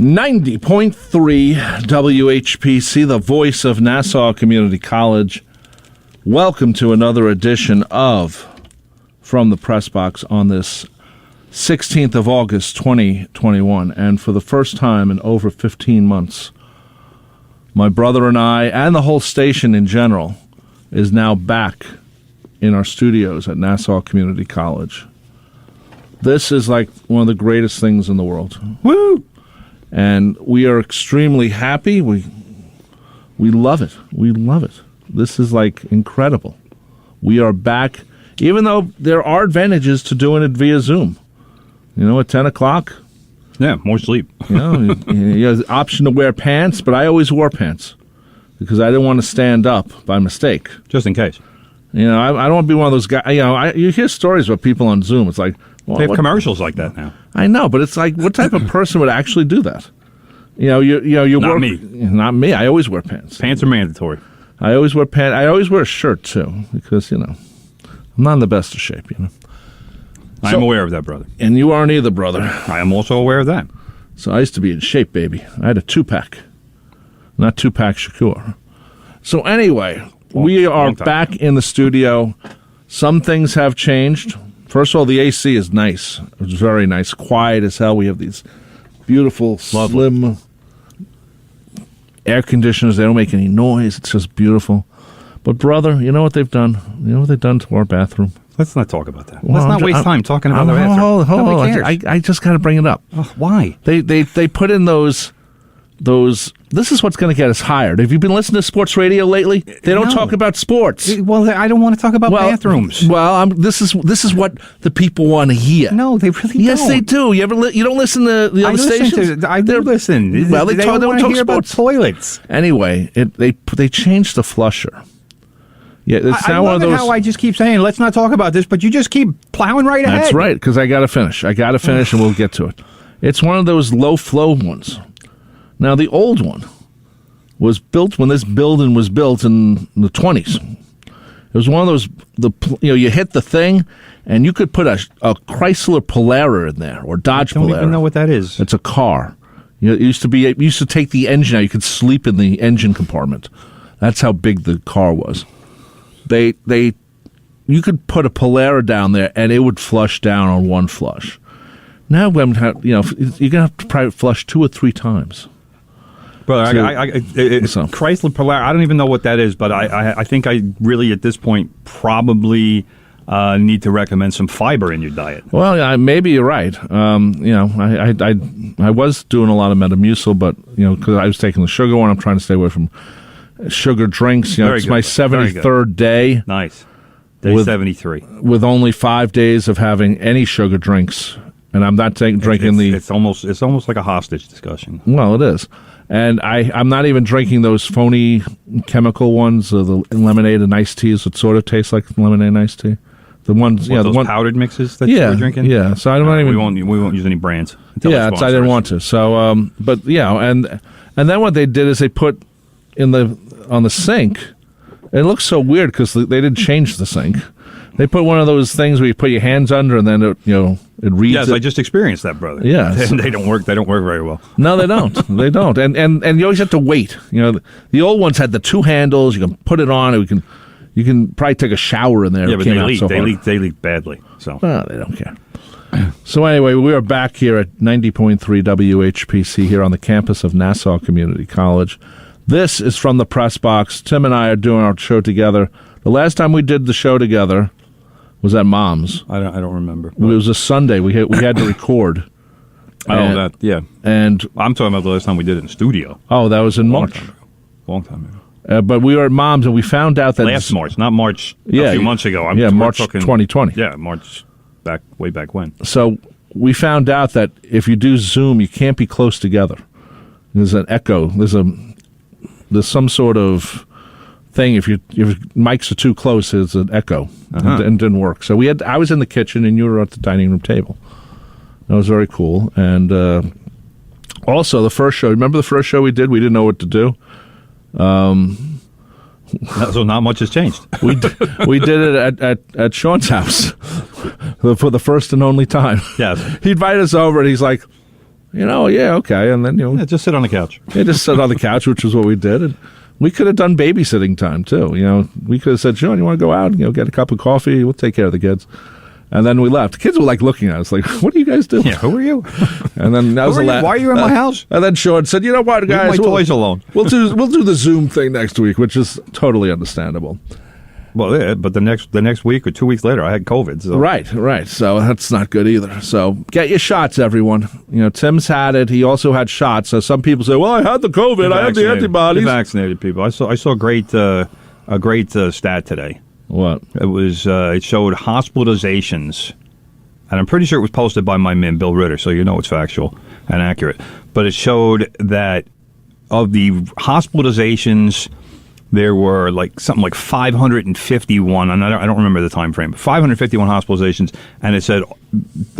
90.3 WHPC, the voice of Nassau Community College. Welcome to another edition of From the Press Box on this 16th of August, 2021. And for the first time in over 15 months, my brother and I, and the whole station in general, is now back in our studios at Nassau Community College. This is like one of the greatest things in the world. Woo! And we are extremely happy. We love it. We love it. This is like incredible. We are back, even though there are advantages to doing it via Zoom. You know, at 10 o'clock. Yeah, more sleep. You know, you have the option to wear pants, but I always wore pants because I didn't want to stand up by mistake. Just in case. You know, I don't want to be one of those guys. You know, you hear stories about people on Zoom. It's like, well, they have commercials like that now. I know, but it's like, what type of person would actually do that? You know, you Not work, me. Not me. I always wear pants. Pants are mandatory. I always wear pants. I always wear a shirt too because I'm not in the best of shape. I am aware of that, brother. And you aren't either, brother. I am also aware of that. So I used to be in shape, baby. I had a 2-pack, not 2-pack Shakur. So anyway, we are back in the studio. Some things have changed. First of all, the AC is nice. It's very nice. Quiet as hell. We have these beautiful, slim air conditioners. They don't make any noise. It's just beautiful. But, brother, you know what they've done? You know what they've done to our bathroom? Let's not talk about that. Let's not waste time talking about the bathroom. Hold on. I just got to bring it up. Why? They put in those. This is what's going to get us hired. Have you been listening to sports radio lately? They don't talk about sports. Well, I don't want to talk about bathrooms. Well, this is what the people want to hear. No, they really don't. Yes, they do. You don't listen to the other stations? I do listen. Well, they don't want to hear sports. about toilets. Anyway, they changed the flusher. Yeah, it's I now one of those. How I just keep saying, let's not talk about this, but you just keep plowing right ahead. That's right, because I got to finish. And we'll get to it. It's one of those low flow ones. Now, the old one was built when this building was built in the 20s. It was one of those, you hit the thing, and you could put a Chrysler Polara in there, or Dodge Polara. I don't even know what that is. It's a car. It used to take the engine out. You could sleep in the engine compartment. That's how big the car was. You could put a Polara down there, and it would flush down on one flush. Now, you're going to have to probably flush 2 or 3 times. But Chrysler Polara, I don't even know what that is, but I think I really, at this point, probably need to recommend some fiber in your diet. Well, maybe you're right. I was doing a lot of Metamucil, but, because I was taking the sugar one, I'm trying to stay away from sugar drinks. It's my 73rd day. Nice. Day 73. With only 5 days of having any sugar drinks. And I'm not drinking the... It's almost like a hostage discussion. Well, it is. And I'm not even drinking those phony chemical ones, the lemonade and iced teas that sort of taste like lemonade and iced tea. The ones, those powdered mixes that you were drinking? Yeah, so I don't even... We won't use any brands. Yeah, I didn't want to. So, but, and then what they did is they put on the sink, it looks so weird because they didn't change the sink. They put one of those things where you put your hands under and then it reads. Yes, I just experienced that, brother. Yeah, they don't work. They don't work very well. No, they don't. They don't. And you always have to wait. The old ones had the 2 handles. You can put it on. You can probably take a shower in there. Yeah, but they leak badly. So well, they don't care. So anyway, we are back here at 90.3 WHPC here on the campus of Nassau Community College. This is From the Press Box. Tim and I are doing our show together. The last time we did the show together was at Mom's. I don't remember. It was a Sunday. We had to record. I know that, yeah. And I'm talking about the last time we did it in studio. Oh, that was in March. Long time ago. But we were at Mom's, and we found out that... Last March, not March a few months ago. March 2020. Yeah, March, way back when. So we found out that if you do Zoom, you can't be close together. There's an echo. There's some sort of thing. If mics are too close, there's an echo. Uh-huh. And didn't work. So I was in the kitchen, and you were at the dining room table. That was very cool. And also, the first show, remember the first show we did? We didn't know what to do. So not much has changed. We did it at Sean's house for the first and only time. Yes. He invited us over, and he's like, Yeah, okay. And then, just sit on the couch. Yeah, just sit on the couch, which is what we did. And we could have done babysitting time, too. We could have said, Sean, you want to go out and, get a cup of coffee? We'll take care of the kids. And then we left. The kids were looking at us what do you guys do? Yeah, who are you? And then that was why are you in my house? And then Sean said, you know what, guys? Leave my toys alone. We'll do the Zoom thing next week, which is totally understandable. Well, yeah, but the next week or 2 weeks later, I had COVID. So. Right. So that's not good either. So get your shots, everyone. Tim's had it. He also had shots. So some people say, well, I had the COVID. I had the antibodies. Vaccinated people. I saw a great stat today. What? It was it showed hospitalizations, and I'm pretty sure it was posted by my man Bill Ritter, so it's factual and accurate. But it showed that of the hospitalizations, there were something like 551, and I don't remember the time frame, but 551 hospitalizations, and it said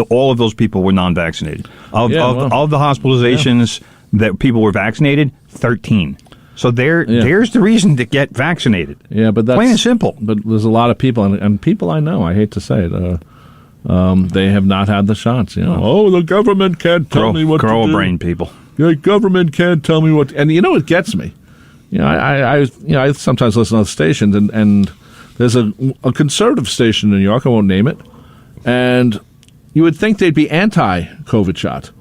all of those people were non-vaccinated. Of the hospitalizations that people were vaccinated, 13. So there's the reason to get vaccinated. Yeah, but that's plain and simple. But there's a lot of people, and people I know, I hate to say it, they have not had the shots. The government can't tell me what to do. Girl brain people. The government can't tell me what. And it gets me. I sometimes listen to stations, and there's a conservative station in New York. I won't name it, and you would think they'd be anti-COVID shot.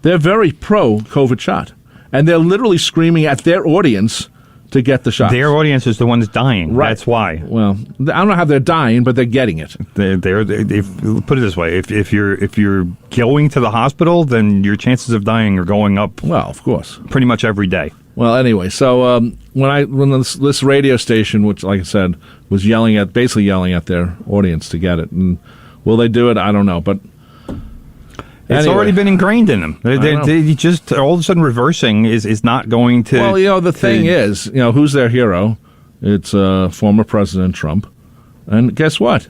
They're very pro-COVID shot. And they're literally screaming at their audience to get the shot. Their audience is the one that's dying. Right. That's why. Well, I don't know how they're dying, but they're getting it. They put it this way: if you're going to the hospital, then your chances of dying are going up. Well, of course, pretty much every day. Well, anyway, so when this radio station, which, like I said, was basically yelling at their audience to get it, and will they do it? I don't know, but. It's already been ingrained in them. They just all of a sudden reversing is not going to. Well, the thing is, who's their hero? It's former President Trump, and guess what?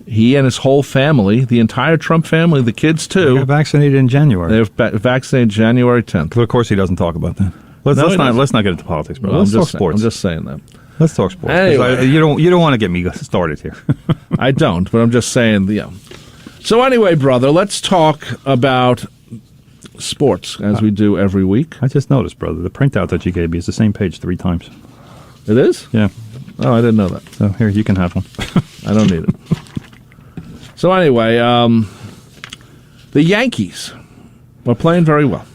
He and his whole family, the entire Trump family, the kids too, they got vaccinated in January. They're vaccinated January 10th. Of course, he doesn't talk about that. Let's not get into politics, bro. Let's talk sports. I'm just saying that. Let's talk sports. Anyway. You don't want to get me started here. I don't, but I'm just saying. So anyway, brother, let's talk about sports, as we do every week. I just noticed, brother, the printout that you gave me is the same page 3 times. It is? Yeah. Oh, I didn't know that. So here, you can have one. I don't need it. So anyway, the Yankees are playing very well.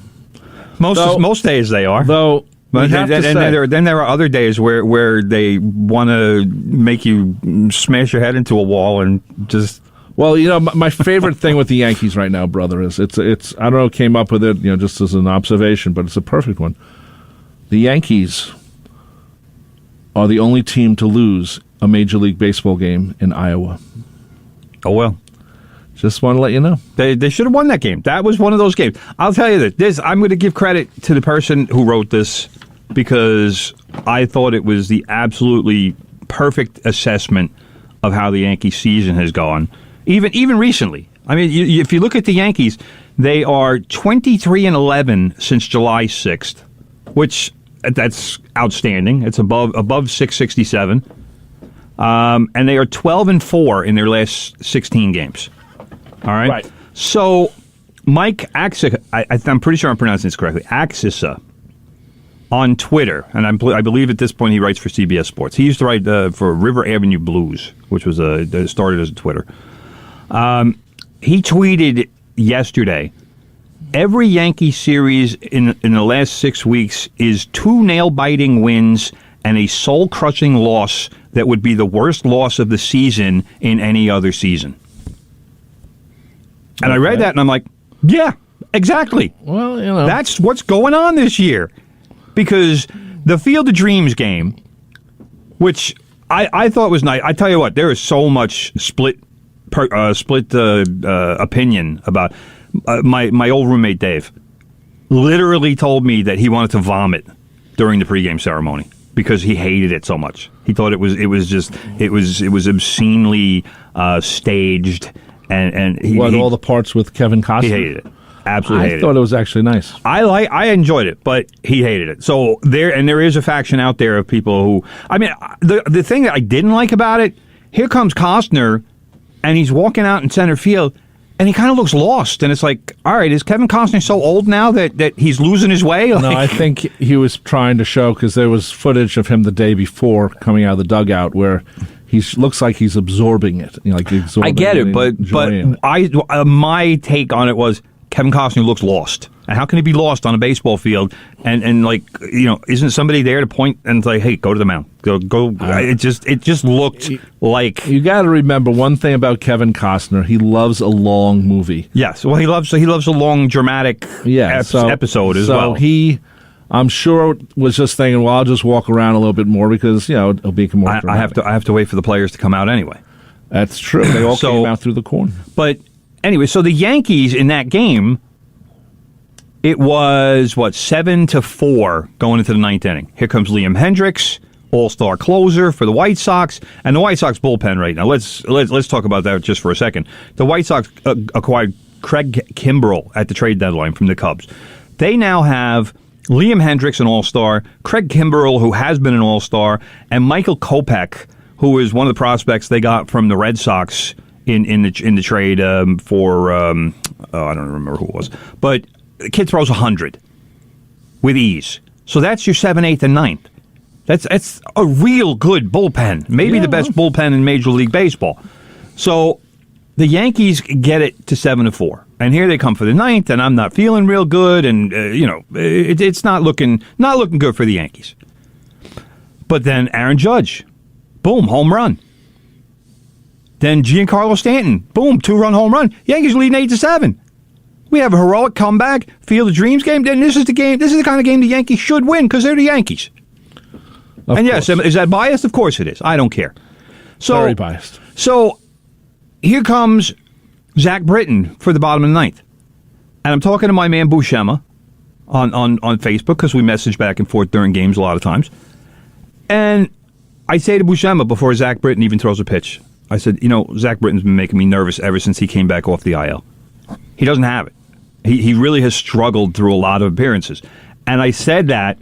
Most days they are. Though, then there are other days where they want to make you smash your head into a wall and just... Well, my favorite thing with the Yankees right now, brother, is it's I don't know, came up with it, just as an observation, but it's a perfect one. The Yankees are the only team to lose a Major League Baseball game in Iowa. Oh, well. Just want to let you know. They should have won that game. That was one of those games. I'll tell you this. I'm going to give credit to the person who wrote this because I thought it was the absolutely perfect assessment of how the Yankee season has gone. Even recently. I mean, if you look at the Yankees, they are 23-11 since July 6th, which that's outstanding. It's above 667. And they are 12-4 in their last 16 games. All right? Right. So Mike Axisa, I'm pretty sure I'm pronouncing this correctly, Axisa, on Twitter, and I believe at this point he writes for CBS Sports. He used to write for River Avenue Blues, which was started as a Twitter. He tweeted yesterday, every Yankee series in the last 6 weeks is 2 nail-biting wins and a soul-crushing loss that would be the worst loss of the season in any other season. And I read that and I'm like, yeah, exactly. Well, that's what's going on this year. Because the Field of Dreams game, which I thought was nice, I tell you what, there is so much split opinion about my old roommate Dave. Literally told me that he wanted to vomit during the pregame ceremony because he hated it so much. He thought it was obscenely staged, and all the parts with Kevin Costner. He hated it. Absolutely hated it. I thought it was actually nice. I enjoyed it, but he hated it. So there is a faction out there of people who, I mean, the thing that I didn't like about it, here comes Costner, and he's walking out in center field, And he kind of looks lost, and it's like, all right, is Kevin Costner so old now that he's losing his way? No, I think he was trying to show, because there was footage of him the day before coming out of the dugout where he looks like he's absorbing it. I get it, but my take on it was Kevin Costner looks lost. And how can he be lost on a baseball field? And isn't somebody there to point and say, hey, go to the mound? Go. It just looked like... You got to remember one thing about Kevin Costner. He loves a long movie. Yes. Well, he loves a long, dramatic episode as well. So I'm sure, was just thinking, well, I'll just walk around a little bit more because, it'll be more dramatic. I have to wait for the players to come out anyway. That's true. They all came out through the corner. But anyway, so the Yankees in that game... It was, 7-4 going into the ninth inning. Here comes Liam Hendricks, all-star closer for the White Sox, and the White Sox bullpen right now. Let's talk about that just for a second. The White Sox acquired Craig Kimbrell at the trade deadline from the Cubs. They now have Liam Hendricks, an all-star, Craig Kimbrell, who has been an all-star, and Michael Kopech, who is one of the prospects they got from the Red Sox in the trade for I don't remember who it was, but. The kid throws 100 with ease. So that's your 7th, 8th, and 9th. That's a real good bullpen. Maybe the best bullpen in Major League Baseball. So the Yankees get it to 7-4. And here they come for the 9th, and I'm not feeling real good, and it's not looking good for the Yankees. But then Aaron Judge, boom, home run. Then Giancarlo Stanton, boom, 2-run home run. Yankees leading 8-7. We have a heroic comeback, Field of Dreams game. Then this is the game. This is the kind of game the Yankees should win because they're the Yankees. Of course. Yes, is that biased? Of course it is. I don't care. Very biased. So here comes Zack Britton for the bottom of the ninth, and I'm talking to my man Buscema on Facebook because we message back and forth during games a lot of times. And I say to Buscema before Zack Britton even throws a pitch, I said, Zack Britton's been making me nervous ever since he came back off the IL. He doesn't have it. He really has struggled through a lot of appearances. And I said that,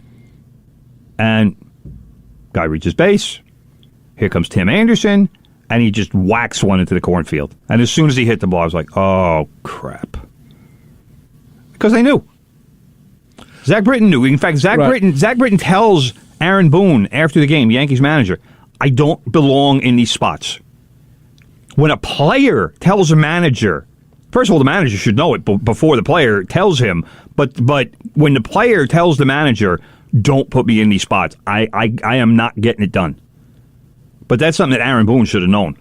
and guy reaches base. Here comes Tim Anderson, and he just whacks one into the cornfield. And as soon as he hit the ball, I was like, oh, crap. Because I knew. Zack Britton knew. In fact, Zack Britton tells Aaron Boone after the game, Yankees manager, I don't belong in these spots. When a player tells a manager, first of all, the manager should know it before the player tells him. But when the player tells the manager, "Don't put me in these spots," I am not getting it done. But that's something that Aaron Boone should have known.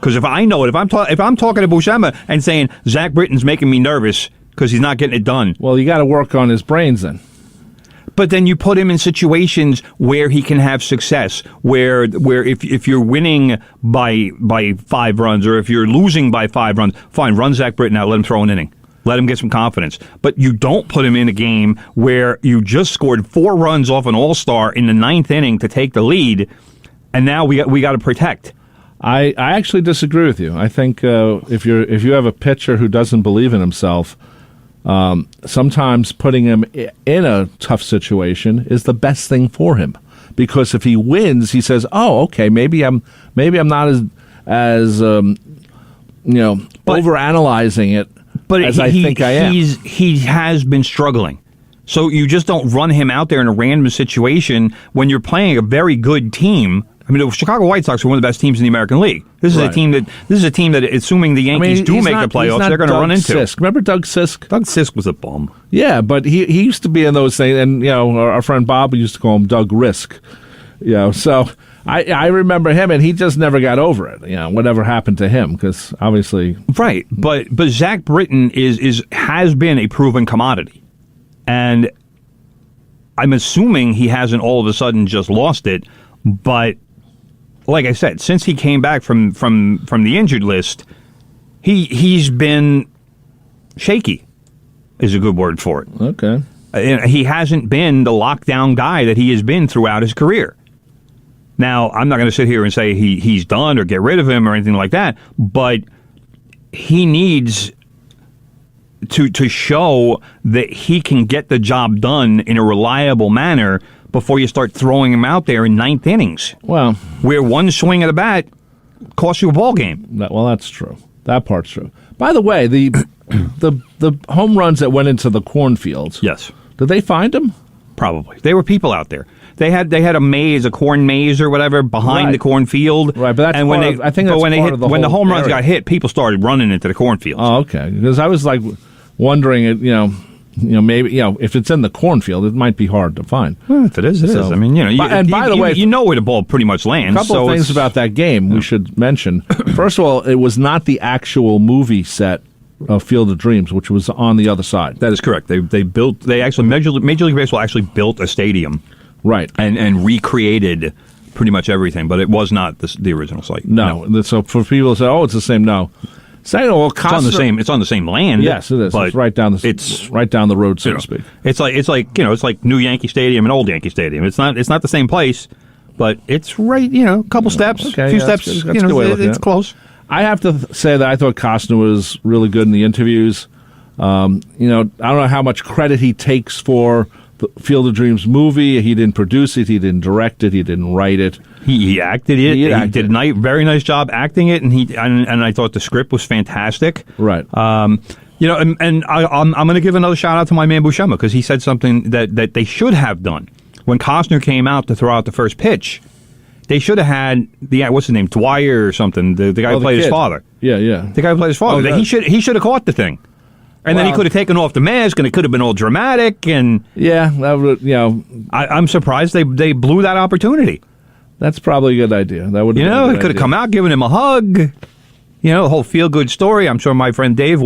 Because if I know it, if I'm talking to Buscema and saying Zack Britton's making me nervous because he's not getting it done, well, you got to work on his brains then. But then you put him in situations where he can have success, where if you're winning by 5 runs or if you're losing by 5 runs, fine, run Zack Britton out, let him throw an inning. Let him get some confidence. But you don't put him in a game where you just scored 4 runs off an all-star in the 9th inning to take the lead, and now we got to protect. I actually disagree with you. I think if you have a pitcher who doesn't believe in himself, sometimes putting him in a tough situation is the best thing for him, because if he wins, he says, "Oh, okay, maybe I'm not as overanalyzing it as I think I am." He has been struggling, so you just don't run him out there in a random situation when you're playing a very good team. I mean, the Chicago White Sox are one of the best teams in the American League. This is a team that, assuming the Yankees do make the playoffs, they're going to run into. Sisk. Remember Doug Sisk? Doug Sisk was a bum. Yeah, but he used to be in those things, and our friend Bob used to call him Doug Risk. So I remember him, and he just never got over it. Whatever happened to him, because obviously, right. But Zack Britton has been a proven commodity, and I'm assuming he hasn't all of a sudden just lost it, but. Like I said, since he came back from the injured list, he's been shaky, is a good word for it. Okay. He hasn't been the lockdown guy that he has been throughout his career. Now, I'm not going to sit here and say he's done or get rid of him or anything like that, but he needs to show that he can get the job done in a reliable manner before you start throwing him out there in 9th innings. Well, where one swing of the bat costs you a ball game. Well, that's true. That part's true. By the way, the home runs that went into the cornfields. Yes. Did they find them? Probably. There were people out there. They had a maze, a corn maze or whatever, behind the cornfield. Right, but that's and when part they, of, I think that's when part of the when the whole home runs area. got hit, people started running into the cornfields. Oh, okay. Because I was like wondering, maybe if it's in the cornfield, it might be hard to find. Well, if it is, it is. I mean, by the way, you know where the ball pretty much lands. A couple of things about that game we should mention. First of all, it was not the actual movie set of Field of Dreams, which was on the other side. That is correct. They actually Major League Baseball actually built a stadium, right, and recreated pretty much everything, but it was not the original site. No. So for people to say, "Oh, it's the same," no. Second of all, It's on the same land. Yes, it is. But it's right down the road, so to speak. It's like new Yankee Stadium and old Yankee Stadium. It's not the same place, but it's right. A couple steps, okay, a few that's steps. good. That's a good way of looking It's at it. close. I have to say that I thought Costner was really good in the interviews. I don't know how much credit he takes for the Field of Dreams movie. He didn't produce it. He didn't direct it. He didn't write it. He acted it. He did a very nice job acting it, and I thought the script was fantastic. Right. I'm going to give another shout out to my man Buscema because he said something that they should have done when Costner came out to throw out the first pitch. They should have had what's his name, Dwyer or something, the guy who played his father. Yeah. The guy who played his father. He should have caught the thing. And then he could have taken off the mask, and it could have been all dramatic. And yeah, that would, I'm surprised they blew that opportunity. That's probably a good idea. That would, he could have come out, given him a hug. The whole feel good story. I'm sure my friend Dave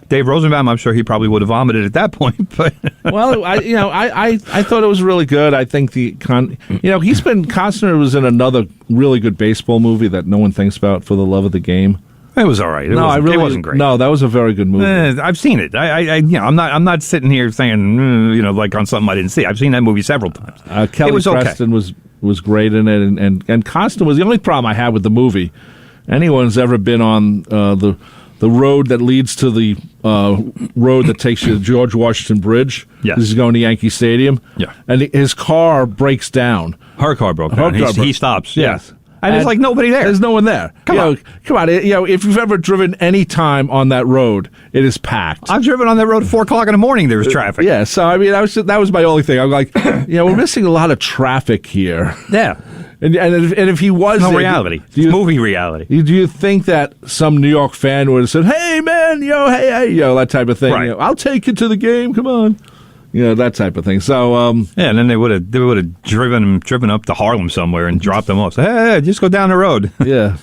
Dave Rosenbaum. I'm sure he probably would have vomited at that point. But well, I thought it was really good. I think Costner was in another really good baseball movie that no one thinks about, For the Love of the Game. It was all right. It wasn't great. No, that was a very good movie. I've seen it. I'm not sitting here saying like on something I didn't see. I've seen that movie several times. Kelly Preston was great in it, and Costner was the only problem I had with the movie. Anyone's ever been on the road that leads to the road that takes you to George Washington Bridge? Yes. This is going to Yankee Stadium. Yeah. And his car breaks down. Her car broke down. He stops. Yes. And it's like nobody there. There's no one there. Come on. If you've ever driven any time on that road, it is packed. I've driven on that road at 4 o'clock in the morning. There was traffic. Yeah. So I mean, that was my only thing. I'm like, we're missing a lot of traffic here. Yeah. And if he was no reality, it's movie reality. Do you think that some New York fan would have said, "Hey man, hey, that type of thing"? Right. I'll take you to the game. Come on. That type of thing. So and then they would have driven up to Harlem somewhere and dropped them off. So, hey, just go down the road. Yeah.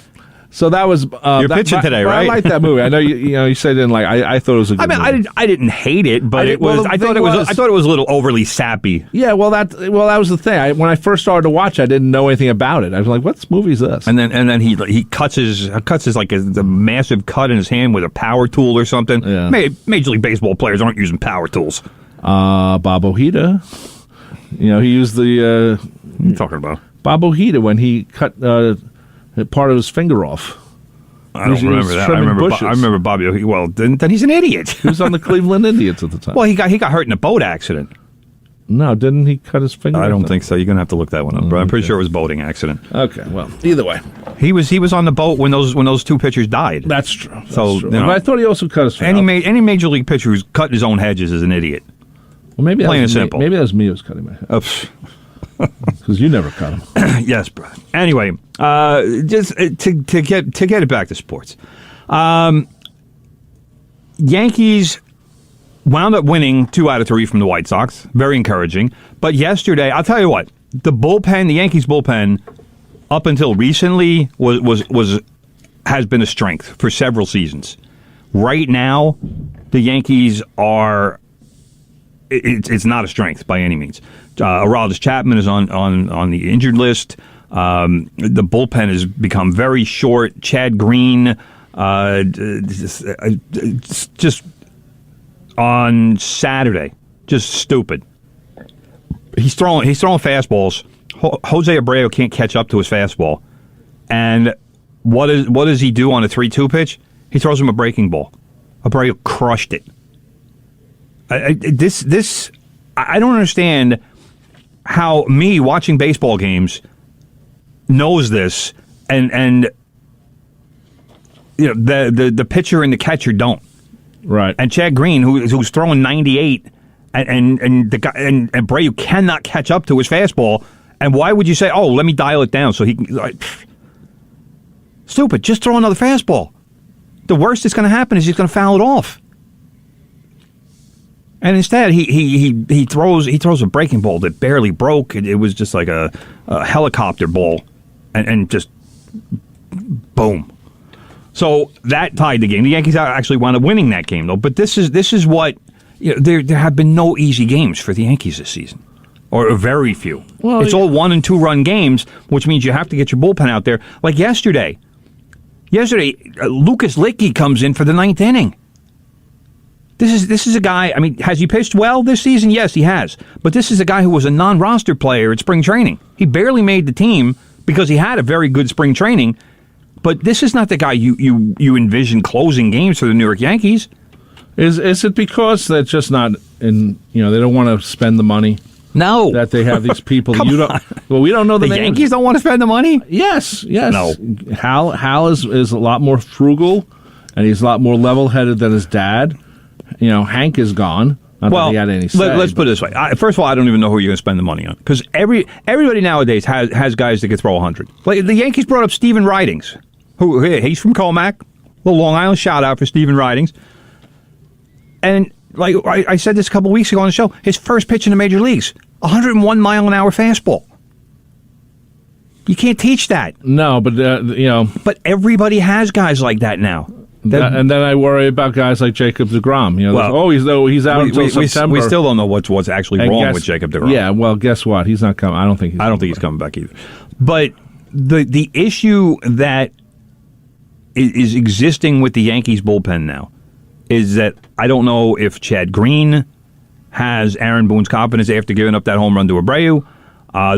So that was you're pitching today, right? I like that movie. I know you said you didn't like. I thought it was a good movie. I didn't hate it, but I thought it was a little overly sappy. Yeah, that was the thing. When I first started to watch, I didn't know anything about it. I was like, "What movie is this?" And then he cuts his like the massive cut in his hand with a power tool or something. Yeah. Major League Baseball players aren't using power tools. Bob Ojeda. He used the. What are you talking about? Bob Ojeda when he cut part of his finger off. I don't remember that. I remember Bobby Ojeda. Well, then he's an idiot. He was on the Cleveland Indians at the time. Well, he got hurt in a boat accident. No, didn't he cut his finger? I don't think so. You're gonna have to look that one up. But I'm pretty sure it was a boating accident. Okay, well, either way, he was on the boat when those two pitchers died. That's true. That's true. But I thought he also cut his finger. Any major league pitcher who's cutting his own hedges is an idiot. Well, maybe plain and simple. Maybe that was me who was cutting my head. Because you never cut them. Yes, bro. Anyway, just to get it back to sports, Yankees wound up winning 2 out of 3 from the White Sox. Very encouraging. But yesterday, I'll tell you what, the Yankees bullpen, up until recently, has been a strength for several seasons. Right now, the Yankees are. It's not a strength by any means. Aroldis Chapman is on the injured list. The bullpen has become very short. Chad Green, just on Saturday, just stupid. He's throwing fastballs. Jose Abreu can't catch up to his fastball. And what does he do on a 3-2 pitch? He throws him a breaking ball. Abreu crushed it. I don't understand how me watching baseball games knows this and the pitcher and the catcher don't. Right. And Chad Green, who's throwing 98, and the guy and Abreu cannot catch up to his fastball. And why would you say, "Oh, let me dial it down so he can"? Stupid. Just throw another fastball. The worst that's going to happen is he's going to foul it off. And instead, he throws a breaking ball that barely broke. It was just like a helicopter ball, and just boom. So that tied the game. The Yankees actually wound up winning that game, though. But this is what there have been no easy games for the Yankees this season, or very few. Well, it's all 1- and 2-run games, which means you have to get your bullpen out there. Like yesterday, Lucas Licky comes in for the 9th inning. This is a guy, I mean, has he pitched well this season? Yes, he has. But this is a guy who was a non-roster player at spring training. He barely made the team because he had a very good spring training. But this is not the guy you envision closing games for the New York Yankees. Is it because they're just not in, they don't want to spend the money? No. That they have these people. Come you don't. on. Well, we don't know the names. Yankees don't want to spend the money? Yes. No. Hal is a lot more frugal, and he's a lot more level-headed than his dad. Hank is gone. Not that he had any say, let's put it this way. First of all, I don't even know who you're going to spend the money on. Because everybody nowadays has guys that can throw 100. Like the Yankees brought up Steven Ridings. He's from Comac. Little Long Island shout-out for Steven Ridings. And like I said this a couple weeks ago on the show, his first pitch in the major leagues, 101-mile-an-hour fastball. You can't teach that. No, but, But everybody has guys like that now. And then I worry about guys like Jacob deGrom. He's out until September. We still don't know what's actually wrong with Jacob deGrom. Yeah, well, guess what? He's not coming. I don't think he's coming back either. But the issue that is existing with the Yankees bullpen now is that I don't know if Chad Green has Aaron Boone's confidence after giving up that home run to Abreu.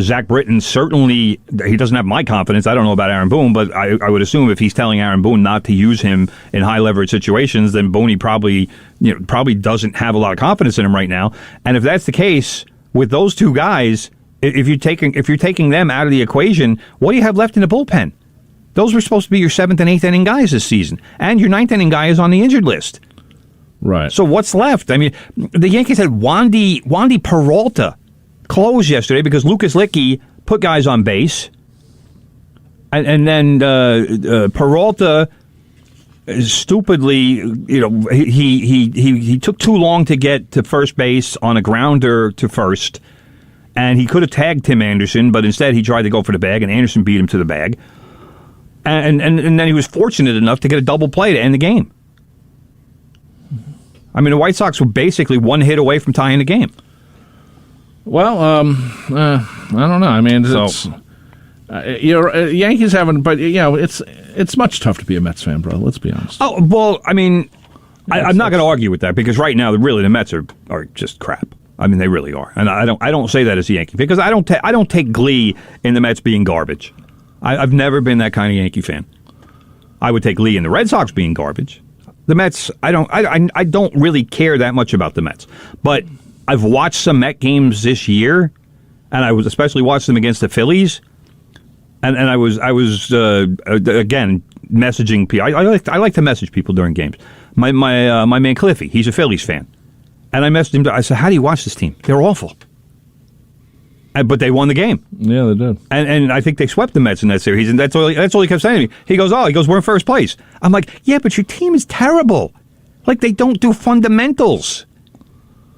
Zack Britton, certainly, he doesn't have my confidence. I don't know about Aaron Boone, but I would assume if he's telling Aaron Boone not to use him in high-leverage situations, then Boney probably doesn't have a lot of confidence in him right now. And if that's the case, with those two guys, if you're taking them out of the equation, what do you have left in the bullpen? Those were supposed to be your 7th and 8th inning guys this season. And your 9th inning guy is on the injured list. Right. So what's left? I mean, the Yankees had Wandy Peralta closed yesterday because Lucas Licky put guys on base, and then Peralta stupidly, he took too long to get to first base on a grounder to first, and he could have tagged Tim Anderson, but instead he tried to go for the bag, and Anderson beat him to the bag, and then he was fortunate enough to get a double play to end the game. I mean, the White Sox were basically one hit away from tying the game. Well, I don't know. I mean, Yankees haven't, but it's much tough to be a Mets fan, bro. Let's be honest. Oh well, I mean, I'm not going to argue with that because right now, really, the Mets are just crap. I mean, they really are, and I don't say that as a Yankee because I don't take glee in the Mets being garbage. I've never been that kind of Yankee fan. I would take glee in the Red Sox being garbage. The Mets, I don't really care that much about the Mets, but I've watched some Met games this year, and I was especially watched them against the Phillies, and I was again messaging people. I like to message people during games. My man Cliffy, he's a Phillies fan, and I messaged him. I said, "How do you watch this team? They're awful." But they won the game. Yeah, they did. And I think they swept the Mets in that series, and that's all he kept saying to me. He goes, we're in first place. I'm like, yeah, but your team is terrible. Like, they don't do fundamentals.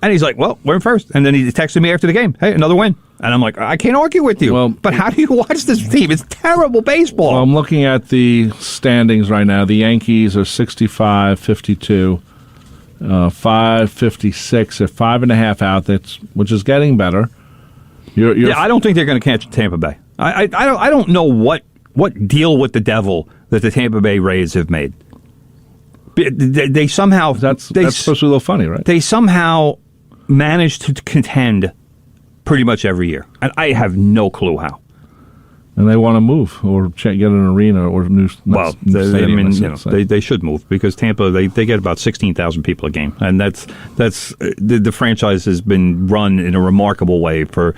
And he's like, well, we're in first. And then he texted me after the game, hey, another win. And I'm like, I can't argue with you. Well, but how do you watch this team? It's terrible baseball. Well, I'm looking at the standings right now. The Yankees are 65-52, 5-56. They're 5.5 out, which is getting better. I don't think they're going to catch Tampa Bay. I don't know what deal with the devil that the Tampa Bay Rays have made. They somehow that's supposed to be a little funny, right? They somehow manage to contend pretty much every year, and I have no clue how. And they want to move or get an arena or new. Well, stadium, they should move because Tampa they get about 16,000 people a game, and that's the franchise has been run in a remarkable way for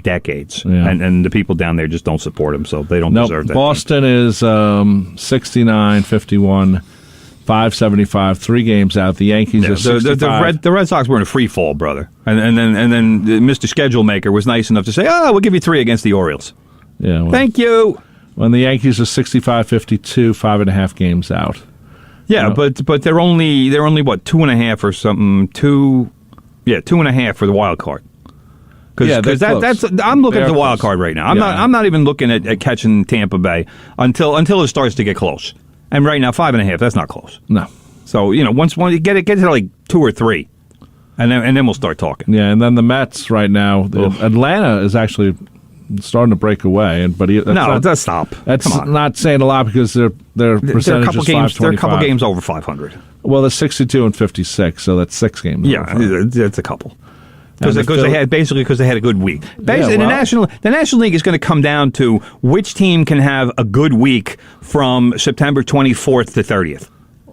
decades, and the people down there just don't support them, so they don't deserve that. Boston is 69, 51, 575, 3 games out. The Yankees are 65. The Red Sox were in a free fall, brother, and then Mr. Schedule Maker was nice enough to say, we'll give you 3 against the Orioles. Yeah, well, thank you. When the Yankees are 65-52, 5.5 games out. Yeah, but they're only what 2.5 or something. 2.5 for the wild card. Because that's I'm looking at the wild card right now. I'm not even looking at catching Tampa Bay until it starts to get close. And right now 5.5, that's not close. No. So once you get to like 2 or 3, and then we'll start talking. Yeah, and then the Mets right now. Atlanta is actually starting to break away, let's stop. That's not saying a lot because their percentage is 525. They're a couple games over 500. Well, they're 62 and 56, so that's 6 games. Yeah, it's a couple. Because they had a good week. Basically, the National League is going to come down to which team can have a good week from September 24th to 30th.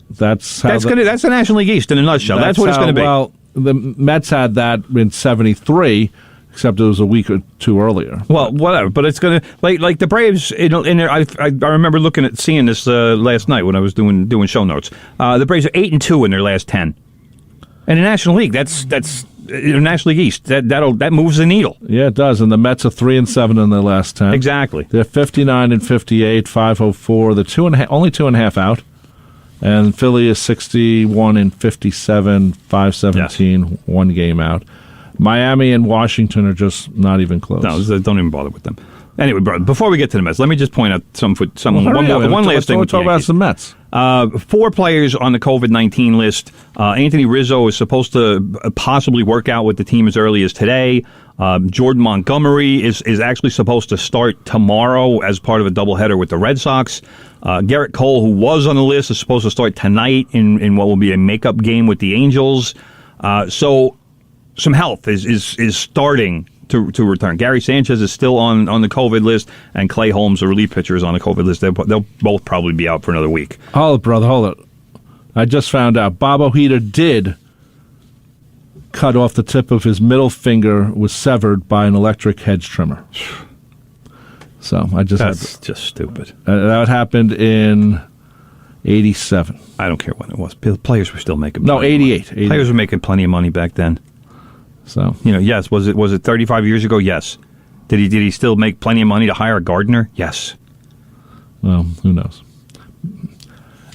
That's the National League East in a nutshell. That's what it's going to be. Well, the Mets had that in 73. Except it was a week or 2 earlier. Well, whatever. But it's going to like the Braves. I remember seeing this last night when I was doing show notes. The Braves are 8-2 in their last 10. In the National League, that's National League East. That moves the needle. Yeah, it does. And the Mets are 3-7 in their last 10. Exactly. They're 59 and 58, 504. They're only 2.5 out. And Philly is 61 and 57, 517, 1 game out. Miami and Washington are just not even close. No, don't even bother with them. Anyway, bro, before we get to the Mets, let me just point out one last thing. We'll talk about some Mets. 4 players on the COVID-19 list. Anthony Rizzo is supposed to possibly work out with the team as early as today. Jordan Montgomery is actually supposed to start tomorrow as part of a doubleheader with the Red Sox. Garrett Cole, who was on the list, is supposed to start tonight in what will be a makeup game with the Angels. So some health is starting to return. Gary Sanchez is still on the COVID list, and Clay Holmes, the relief pitcher, is on the COVID list. They'll both probably be out for another week. Hold it, brother, hold it. I just found out Bob Ojeda did cut off the tip of his middle finger, was severed by an electric hedge trimmer. So that's just stupid. That happened in 87. I don't care when it was. Players were still making 88. Players were making plenty of money back then. So yes. Was it 35 years ago? Yes. Did he still make plenty of money to hire a gardener? Yes. Well, who knows?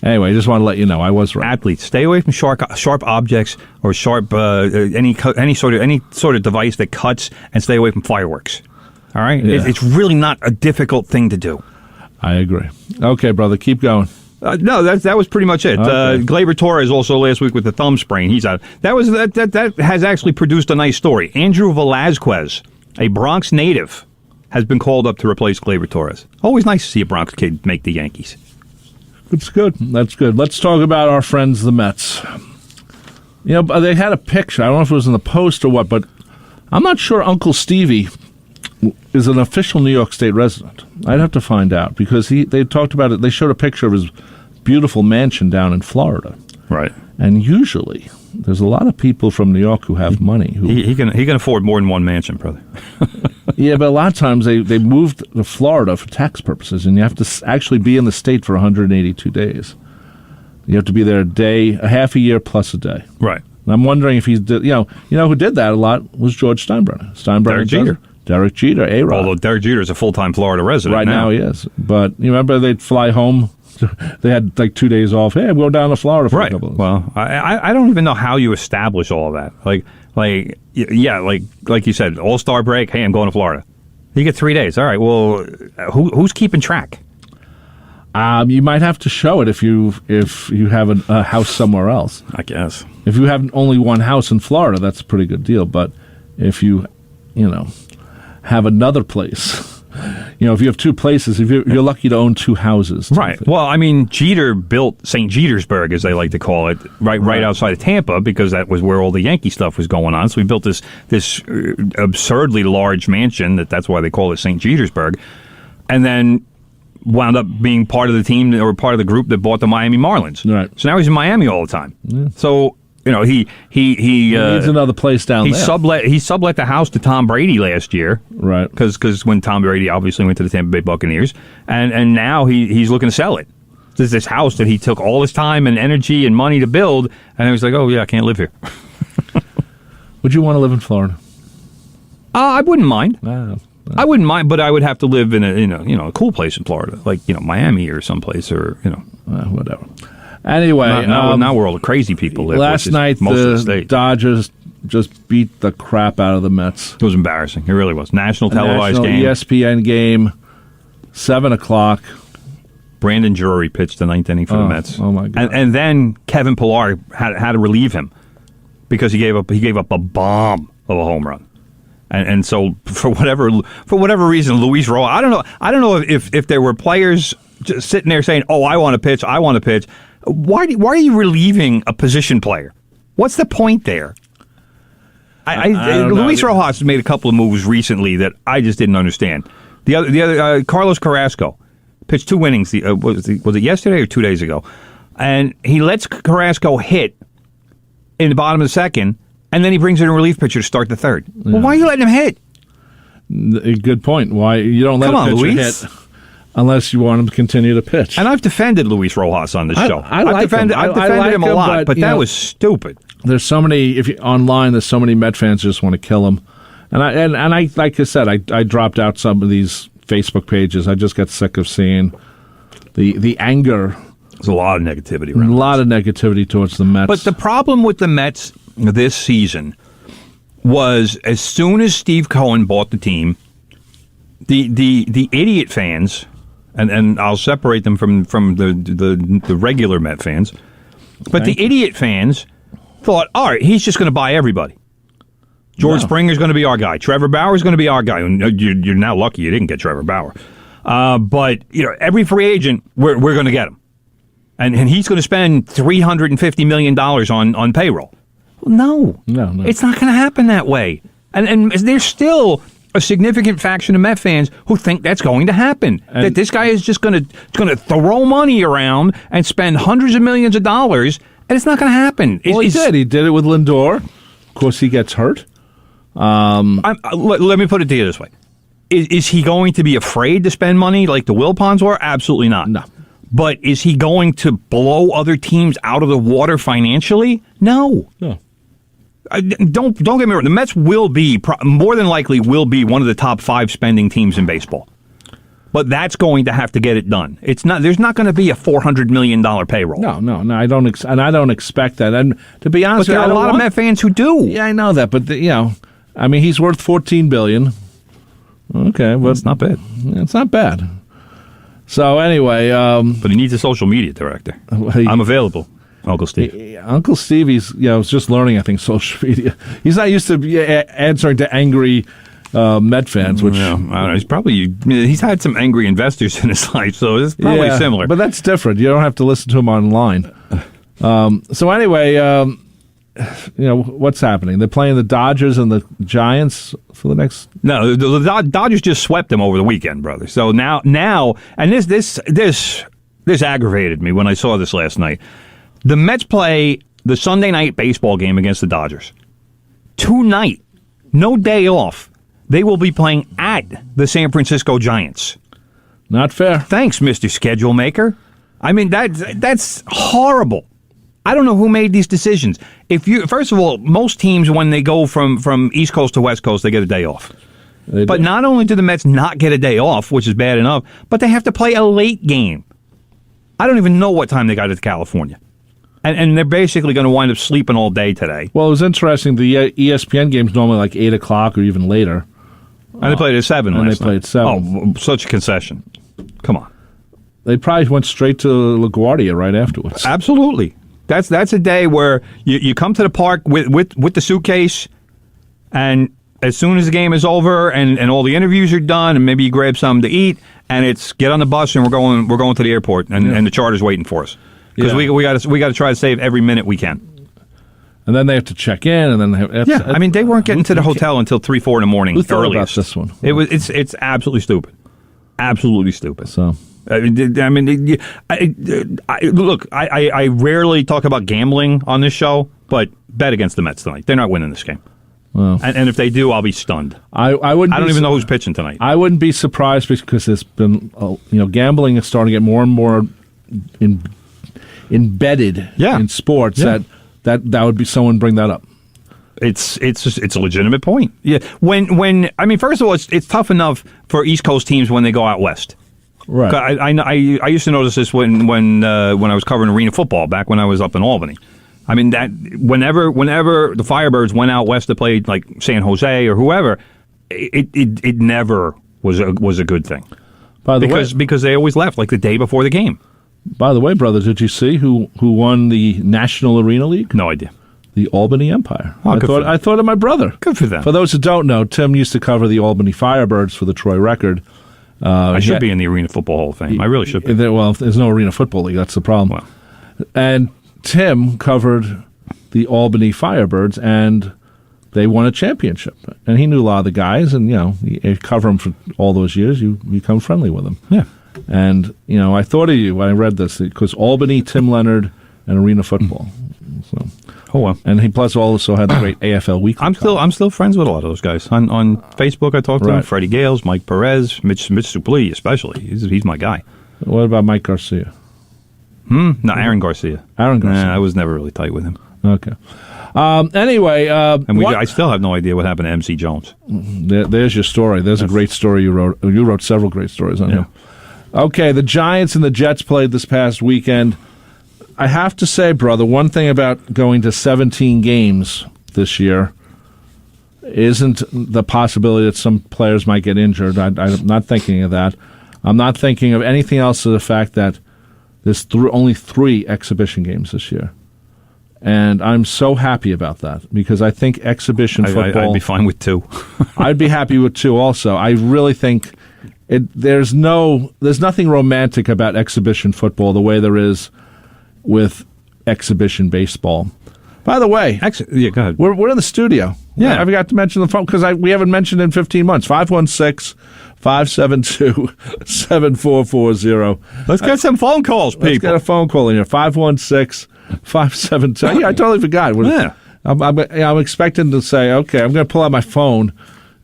Anyway, I just want to let you know I was right. Athletes, stay away from sharp objects or sharp any sort of device that cuts, and stay away from fireworks. All right, yeah. It's really not a difficult thing to do. I agree. Okay, brother, keep going. No, that was pretty much it. Okay. Gleyber Torres also last week with the thumb sprain. He's out. That has actually produced a nice story. Andrew Velazquez, a Bronx native, has been called up to replace Gleyber Torres. Always nice to see a Bronx kid make the Yankees. It's good. That's good. Let's talk about our friends, the Mets. They had a picture. I don't know if it was in the Post or what, but I'm not sure Uncle Stevie is an official New York State resident. I'd have to find out because they talked about it. They showed a picture of his beautiful mansion down in Florida. Right. And usually there's a lot of people from New York who have money. He can afford more than one mansion, brother. Yeah, but a lot of times they moved to Florida for tax purposes, and you have to actually be in the state for 182 days. You have to be there a half a year plus a day. Right. And I'm wondering if he's, who did that a lot was George Steinbrenner. Derek Jeter, A-Rod. Although Derek Jeter is a full-time Florida resident right now he is. But you remember they'd fly home. They had like 2 days off. Hey, I'm going down to Florida for a couple of days. Well, I don't even know how you establish all of that. Like you said, All-Star break. Hey, I'm going to Florida. You get 3 days. All right. Well, who's keeping track? You might have to show it if you have a house somewhere else. I guess if you have only one house in Florida, that's a pretty good deal. But if you have another place. If you have 2 places, if you're lucky to own 2 houses. Right. Well, I mean, Jeter built St. Jetersburg, as they like to call it, right outside of Tampa, because that was where all the Yankee stuff was going on. So he built this absurdly large mansion. That's why they call it St. Jetersburg. and then wound up being part of the team or part of the group that bought the Miami Marlins. Right. So now he's in Miami all the time. Yeah. So he needs another place down there. He sublet the house to Tom Brady last year. Right. Because when Tom Brady obviously went to the Tampa Bay Buccaneers, and now he's looking to sell it. There's this house that he took all his time and energy and money to build, and he was like, oh yeah, I can't live here. Would you want to live in Florida? I wouldn't mind. No. I wouldn't mind, but I would have to live in a cool place in Florida, like Miami or someplace, or whatever. Anyway, not where all the crazy people live. Last night the Dodgers just beat the crap out of the Mets. It was embarrassing. It really was. National televised game. ESPN game, 7:00. Brandon Drury pitched the ninth inning for the Mets. Oh my God! And then Kevin Pillar had to relieve him because he gave up a bomb of a home run. And so for whatever reason, Luis Rojas, I don't know if there were players just sitting there saying, "Oh, I want to pitch. Why are you relieving a position player? What's the point there? Luis Rojas made a couple of moves recently that I just didn't understand. The other Carlos Carrasco pitched 2 innings. Was it yesterday or 2 days ago? And he lets Carrasco hit in the bottom of the second. And then he brings in a relief pitcher to start the third. Yeah. Well, why are you letting him hit? Good point. Why you don't let a pitcher hit unless you want him to continue to pitch? And I've defended Luis Rojas on this show. I've defended him a lot, but that was stupid. There's so many. Online, there's so many Met fans who just want to kill him. And I like I said, I dropped out some of these Facebook pages. I just got sick of seeing the anger. There's a lot of negativity around. A lot of negativity towards the Mets. But the problem with the Mets this season was as soon as Steve Cohen bought the team, the idiot fans, and I'll separate them from the regular Met fans, but the idiot fans thought, all right, he's just going to buy everybody. George Springer's going to be our guy. Trevor Bauer's going to be our guy. You're now lucky you didn't get Trevor Bauer. But every free agent, we're going to get him. And he's going to spend $350 million on payroll. No. It's not going to happen that way. And there's still a significant faction of Met fans who think that's going to happen. That this guy is just going to throw money around and spend hundreds of millions of dollars, and it's not going to happen. He did. He did it with Lindor. Of course, he gets hurt. Let me put it to you this way. Is he going to be afraid to spend money like the Wilpons were? Absolutely not. No. But is he going to blow other teams out of the water financially? No. Don't get me wrong. The Mets will be, more than likely, one of the top 5 spending teams in baseball. But that's going to have to get it done. It's not. There's not going to be a $400 million payroll. No. I don't expect that. And to be honest, but there are a lot of Met fans who do. Yeah, I know that. But he's worth $14 billion. Okay, well, it's not bad. It's not bad. So anyway, but he needs a social media director. I'm available, Uncle Steve. Uncle Steve, he's just learning, I think, social media. He's not used to answering to angry Met fans, which I don't know. He's had some angry investors in his life, so it's probably similar. But that's different. You don't have to listen to him online. So anyway, what's happening? They're playing the Dodgers and the Giants for the next. No, the Dodgers just swept them over the weekend, brother. So now, and this aggravated me when I saw this last night. The Mets play the Sunday night baseball game against the Dodgers tonight. No day off. They will be playing at the San Francisco Giants. Not fair. Thanks, Mr. Schedule Maker. I mean, that's horrible. I don't know who made these decisions. First of all, most teams, when they go from East Coast to West Coast, they get a day off. But not only do the Mets not get a day off, which is bad enough, but they have to play a late game. I don't even know what time they got to California. And they're basically going to wind up sleeping all day today. Well, it was interesting. The ESPN game's normally like 8 o'clock or even later. And they played at 7 and last they played night. 7. Oh, such a concession. Come on. They probably went straight to LaGuardia right afterwards. Absolutely. That's a day where you come to the park with the suitcase, and as soon as the game is over and all the interviews are done, and maybe you grab something to eat, and it's get on the bus and we're going to the airport, and the charter's waiting for us because we got to try to save every minute we can. And then they have to check in, and then I mean, they weren't getting to the hotel until 3-4 in the morning. Who thought about this one? It's absolutely stupid. absolutely stupid. So. Look, I rarely talk about gambling on this show, but bet against the Mets tonight. They're not winning this game. Well, and if they do, I'll be stunned. I wouldn't. I don't even know who's pitching tonight. I wouldn't be surprised because it's been, gambling is starting to get more and more embedded in sports. That would be someone bring that up. It's a legitimate point. Yeah. First of all, it's tough enough for East Coast teams when they go out west. Right. I used to notice this when I was covering arena football back when I was up in Albany. I mean, that whenever the Firebirds went out west to play like San Jose or whoever, it never was a good thing. Because they always left like the day before the game. By the way, brother, did you see who won the National Arena League? No idea. The Albany Empire. Oh, I thought of my brother. Good for them. For those who don't know, Tim used to cover the Albany Firebirds for the Troy Record. I should be in the Arena Football Hall of Fame. I really should be. Well, there's no Arena Football League. That's the problem. Well. And Tim covered the Albany Firebirds, and they won a championship. And he knew a lot of the guys, and, you cover them for all those years. You become friendly with them. Yeah. And, I thought of you when I read this, because Albany, Tim Leonard, and Arena Football. So. Oh, well. And he plus also had the great AFL Weekly. I'm still friends with a lot of those guys. On Facebook, I talked to them. Freddie Gales, Mike Perez, Mitch Suplee, especially. He's my guy. What about Mike Garcia? No, Aaron Garcia. Aaron Garcia. I was never really tight with him. Okay. Anyway. I still have no idea what happened to MC Jones. There's your story. There's a great story you wrote. You wrote several great stories on him. Okay, the Giants and the Jets played this past weekend. I have to say, brother, one thing about going to 17 games this year isn't the possibility that some players might get injured. I'm not thinking of that. I'm not thinking of anything else than the fact that there's only 3 exhibition games this year. And I'm so happy about that because I think exhibition football... I'd be fine with 2. I'd be happy with 2 also. I really think there's nothing romantic about exhibition football the way there is with exhibition baseball. By the way, go ahead. We're in the studio. Yeah. I forgot to mention the phone because we haven't mentioned it in 15 months. 516-572-7440. Let's get some phone calls, people. Let's get a phone call in here. 516-572. Yeah, I totally forgot. Yeah. I'm expecting to say, okay, I'm going to pull out my phone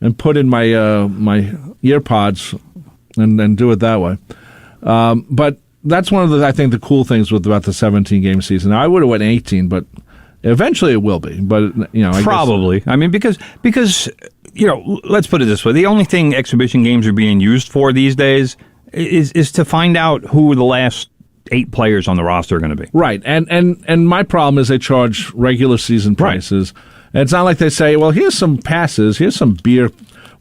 and put in my my ear pods and do it that way. But that's one of the cool things about the 17-game season. Now, I would have went 18, but eventually it will be. But probably. I mean, because let's put it this way: the only thing exhibition games are being used for these days is to find out who the last 8 players on the roster are going to be. Right, and my problem is they charge regular season prices. Right. And it's not like they say, well, here's some passes, here's some beer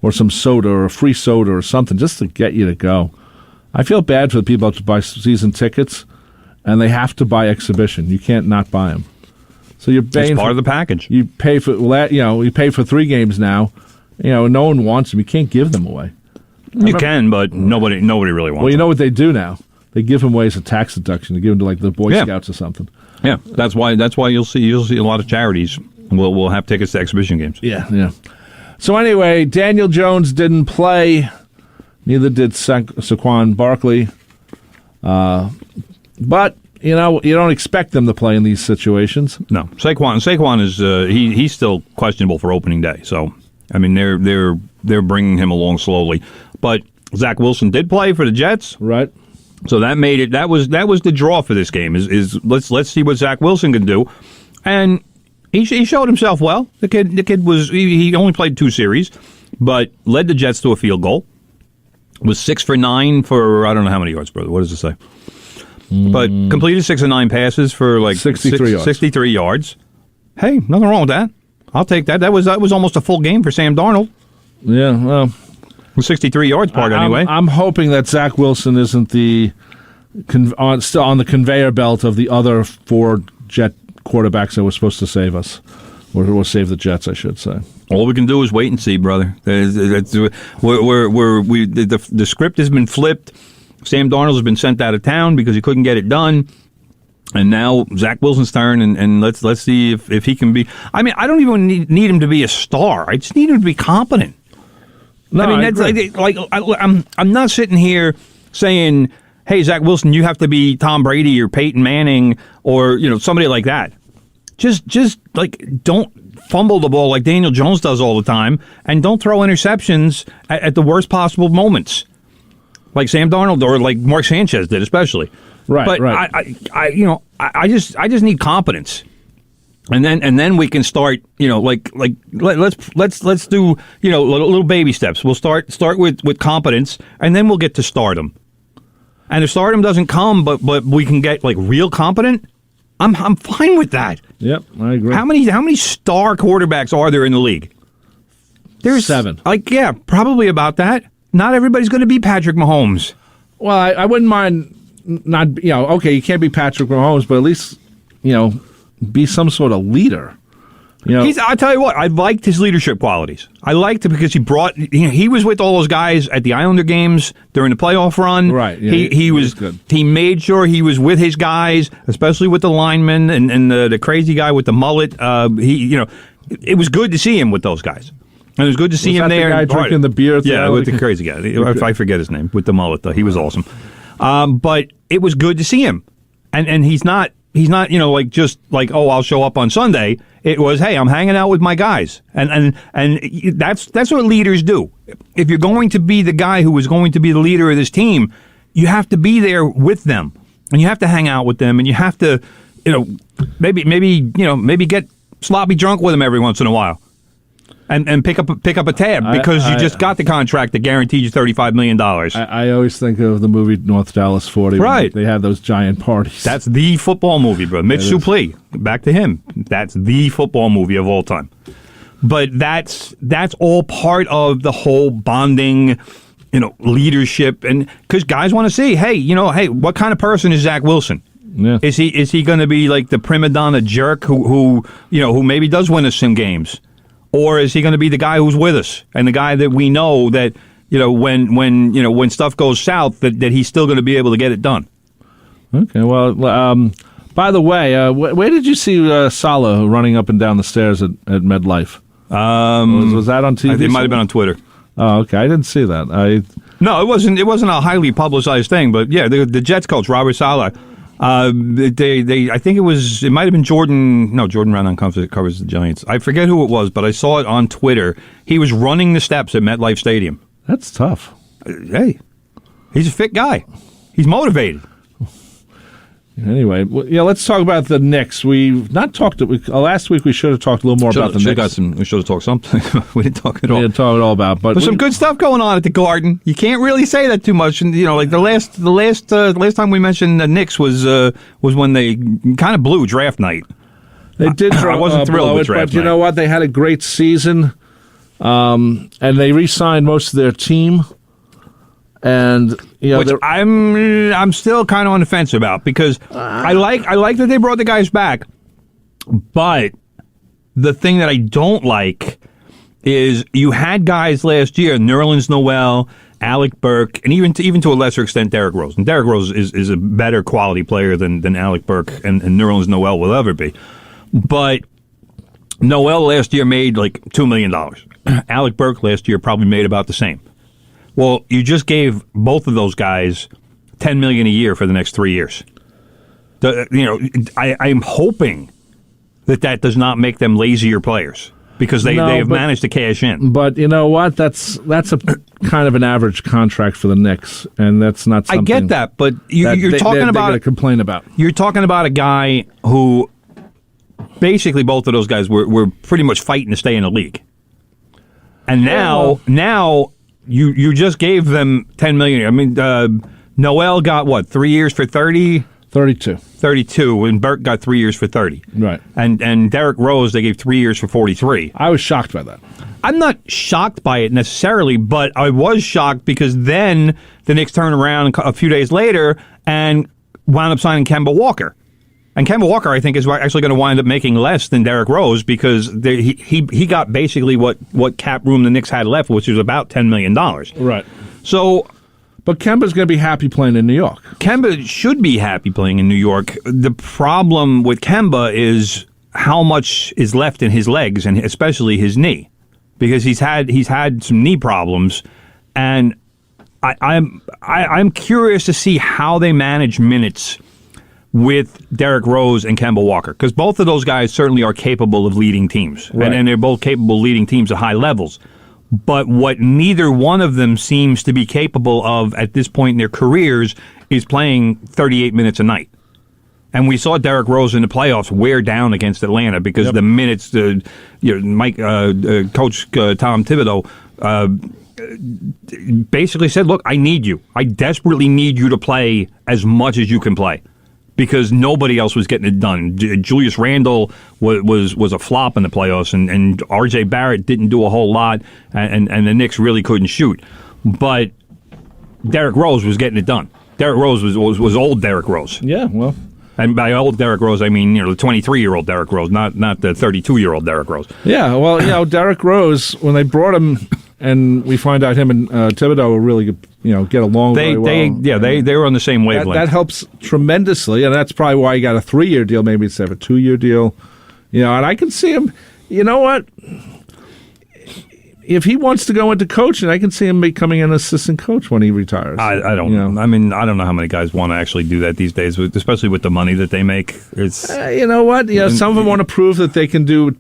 or some soda or a free soda or something just to get you to go. I feel bad for the people who buy season tickets, and they have to buy exhibition. You can't not buy them. So you're paying it's part of the package. You pay for you pay for 3 games now. No one wants them. You can't give them away. You can, but nobody really wants. Well, you know what they do now? They give them away as a tax deduction. They give them to like the Boy Scouts or something. Yeah, that's why you'll see a lot of charities will have tickets to exhibition games. Yeah. So anyway, Daniel Jones didn't play. Neither did Saquon Barkley. But you don't expect them to play in these situations. No, Saquon is he's still questionable for opening day. So I mean they're bringing him along slowly. But Zach Wilson did play for the Jets, right? So that made it. That was the draw for this game. Is let's see what Zach Wilson can do, and he showed himself well. The kid was he only played 2 series, but led the Jets to a field goal. Was 6 for 9 for I don't know how many yards, brother. What does it say? But completed 6 of 9 passes for like 63 yards. Hey, nothing wrong with that. I'll take that. That was almost a full game for Sam Darnold. Yeah, well, 63 yards part anyway. I'm hoping that Zach Wilson isn't still on the conveyor belt of the other 4 Jet quarterbacks that were supposed to save us, or save the Jets, I should say. All we can do is wait and see, brother. The script has been flipped. Sam Darnold has been sent out of town because he couldn't get it done. And now Zach Wilson's turn, and let's see if he can be. I mean, I don't even need him to be a star. I just need him to be competent. No, I mean, I that's agree. I'm not sitting here saying, "Hey, Zach Wilson, you have to be Tom Brady or Peyton Manning or somebody like that." Just like don't fumble the ball like Daniel Jones does all the time, and don't throw interceptions at the worst possible moments, like Sam Darnold or like Mark Sanchez did, especially. Right. But right. I just need competence. And then we can start, let's do, little baby steps. We'll start with competence, and then we'll get to stardom. And if stardom doesn't come, but we can get like real competent, I'm fine with that. Yep, I agree. How many star quarterbacks are there in the league? There's 7. Probably about that. Not everybody's going to be Patrick Mahomes. Well, I wouldn't mind not, okay, you can't be Patrick Mahomes, but at least, be some sort of leader. I'll tell you what, I liked his leadership qualities. I liked it because he was with all those guys at the Islander games during the playoff run. Right. Yeah, he was good. He made sure he was with his guys, especially with the linemen and the crazy guy with the mullet. It was good to see him with those guys. And it was good to see him there. The guy drinking the beer? Yeah, with the crazy guy. I forget his name. With the mullet, though. He was awesome. But it was good to see him. And he's not, just like, oh, I'll show up on Sunday. It was, hey, I'm hanging out with my guys. And that's what leaders do. If you're going to be the guy who is going to be the leader of this team, you have to be there with them. And you have to hang out with them. And you have to, maybe get sloppy drunk with them every once in a while. And pick up a tab because you just got the contract that guaranteed you $35 million. I always think of the movie North Dallas 40. Right. They have those giant parties. That's the football movie, bro. Mitch Suplee, back to him. That's the football movie of all time. But that's all part of the whole bonding, leadership, and because guys want to see, hey, what kind of person is Zach Wilson? Yeah. Is he going to be like the prima donna jerk who maybe does win us some games? Or is he going to be the guy who's with us and the guy that we know that when stuff goes south that he's still going to be able to get it done? Okay. Well, by the way, where did you see Salah running up and down the stairs at MetLife? Was that on TV? It might have been on Twitter. Oh, okay. I didn't see that. No, it wasn't. It wasn't a highly publicized thing, but yeah, the Jets coach Robert Saleh. I think it might have been Jordan. No, Jordan Randle covers the Giants. I forget who it was, but I saw it on Twitter. He was running the steps at MetLife Stadium. That's tough. Hey, he's a fit guy. He's motivated. Anyway, let's talk about the Knicks. We've not talked. Last week we should have talked a little more about the Knicks. We should have talked something. We didn't talk at all. We didn't talk at all about. But there's some good stuff going on at the Garden. You can't really say that too much. And like the last time we mentioned the Knicks was when they kind of blew draft night. They did. I wasn't thrilled with draft but you night. know what? They had a great season, and they re-signed most of their team. And which I'm still kind of on the fence about because I like that they brought the guys back, but the thing that I don't like is you had guys last year, Nerlens Noel, Alec Burke, and even to a lesser extent Derrick Rose. And Derrick Rose is a better quality player than Alec Burke and Nerlens Noel will ever be. But Noel last year made like $2 million. Alec Burke last year probably made about the same. Well, you just gave both of those guys $10 million a year for the next 3 years. I'm hoping that does not make them lazier players because they have managed to cash in. But you know what? That's a kind of an average contract for the Knicks, and that's not something. I get that, but you're talking they're about going to complain about. You're talking about a guy who basically both of those guys were pretty much fighting to stay in the league, and now. You just gave them $10 million. I mean, Noel got what, 3 years for 30? 32. 32, and Burke got 3 years for 30. Right. And Derrick Rose, they gave 3 years for 43. I was shocked by that. I'm not shocked by it necessarily, but I was shocked because then the Knicks turned around a few days later and wound up signing Kemba Walker. And Kemba Walker, I think, is actually going to wind up making less than Derrick Rose because he got basically what cap room the Knicks had left, which was about $10 million. Right. So, but Kemba's going to be happy playing in New York. Kemba should be happy playing in New York. The problem with Kemba is how much is left in his legs and especially his knee. because he's had some knee problems, and I'm curious to see how they manage minutes with Derrick Rose and Kemba Walker, because both of those guys certainly are capable of leading teams, right. and they're both capable of leading teams at high levels. But what neither one of them seems to be capable of at this point in their careers is playing 38 minutes a night. And we saw Derrick Rose in the playoffs wear down against Atlanta because the minutes, Coach Tom Thibodeau basically said, look, I need you. I desperately need you to play as much as you can play, because nobody else was getting it done. Julius Randle was a flop in the playoffs, and R.J. Barrett didn't do a whole lot, and the Knicks really couldn't shoot. But Derrick Rose was getting it done. Derrick Rose was old Derrick Rose. Yeah, well. And by old Derrick Rose, I mean the 23-year-old Derrick Rose, not the 32-year-old Derrick Rose. Yeah, well, Derrick Rose, when they brought him, and we find out him and Thibodeau will really, get along very well. They were on the same wavelength. That helps tremendously, and that's probably why he got a 3-year deal, maybe instead of a 2-year deal. And I can see him. You know what? If he wants to go into coaching, I can see him becoming an assistant coach when he retires. I don't know. I mean, I don't know how many guys want to actually do that these days, especially with the money that they make. It's you know what? Some of them want to prove that they can do.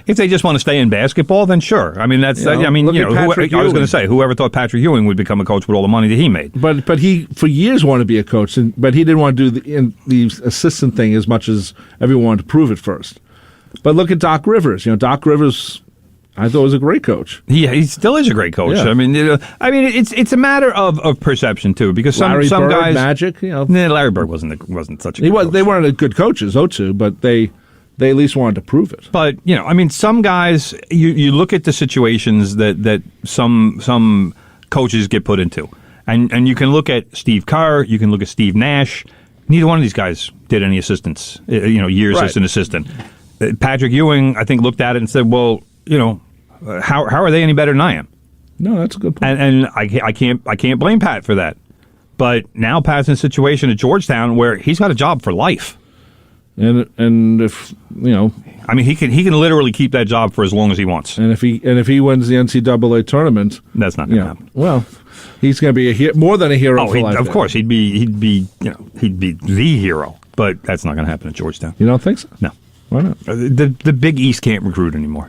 If they just want to stay in basketball, then sure. I mean, that's. I was going to say, whoever thought Patrick Ewing would become a coach with all the money that he made? But he for years wanted to be a coach, but he didn't want to do the assistant thing as much as everyone wanted to prove it first. But look at Doc Rivers. Doc Rivers, I thought was a great coach. He still is a great coach. Yeah. I mean, it's a matter of perception too, because some Larry Bird, guys Magic. Larry Bird wasn't such a good coach. They weren't good coaches, but they at least wanted to prove it. But some guys, you look at the situations that some coaches get put into, and you can look at Steve Kerr, you can look at Steve Nash. Neither one of these guys did any assistants, years right. as an assistant. Patrick Ewing, I think, looked at it and said, well, how are they any better than I am? No, that's a good point. And I can't blame Pat for that. But now Pat's in a situation at Georgetown where he's got a job for life. And if I mean, he can literally keep that job for as long as he wants. And if he wins the NCAA tournament, that's not going to happen. Well, he's going to be more than a hero. For life. Of course, he'd be the hero. But that's not going to happen at Georgetown. You don't think so? No. Why not? The Big East can't recruit anymore.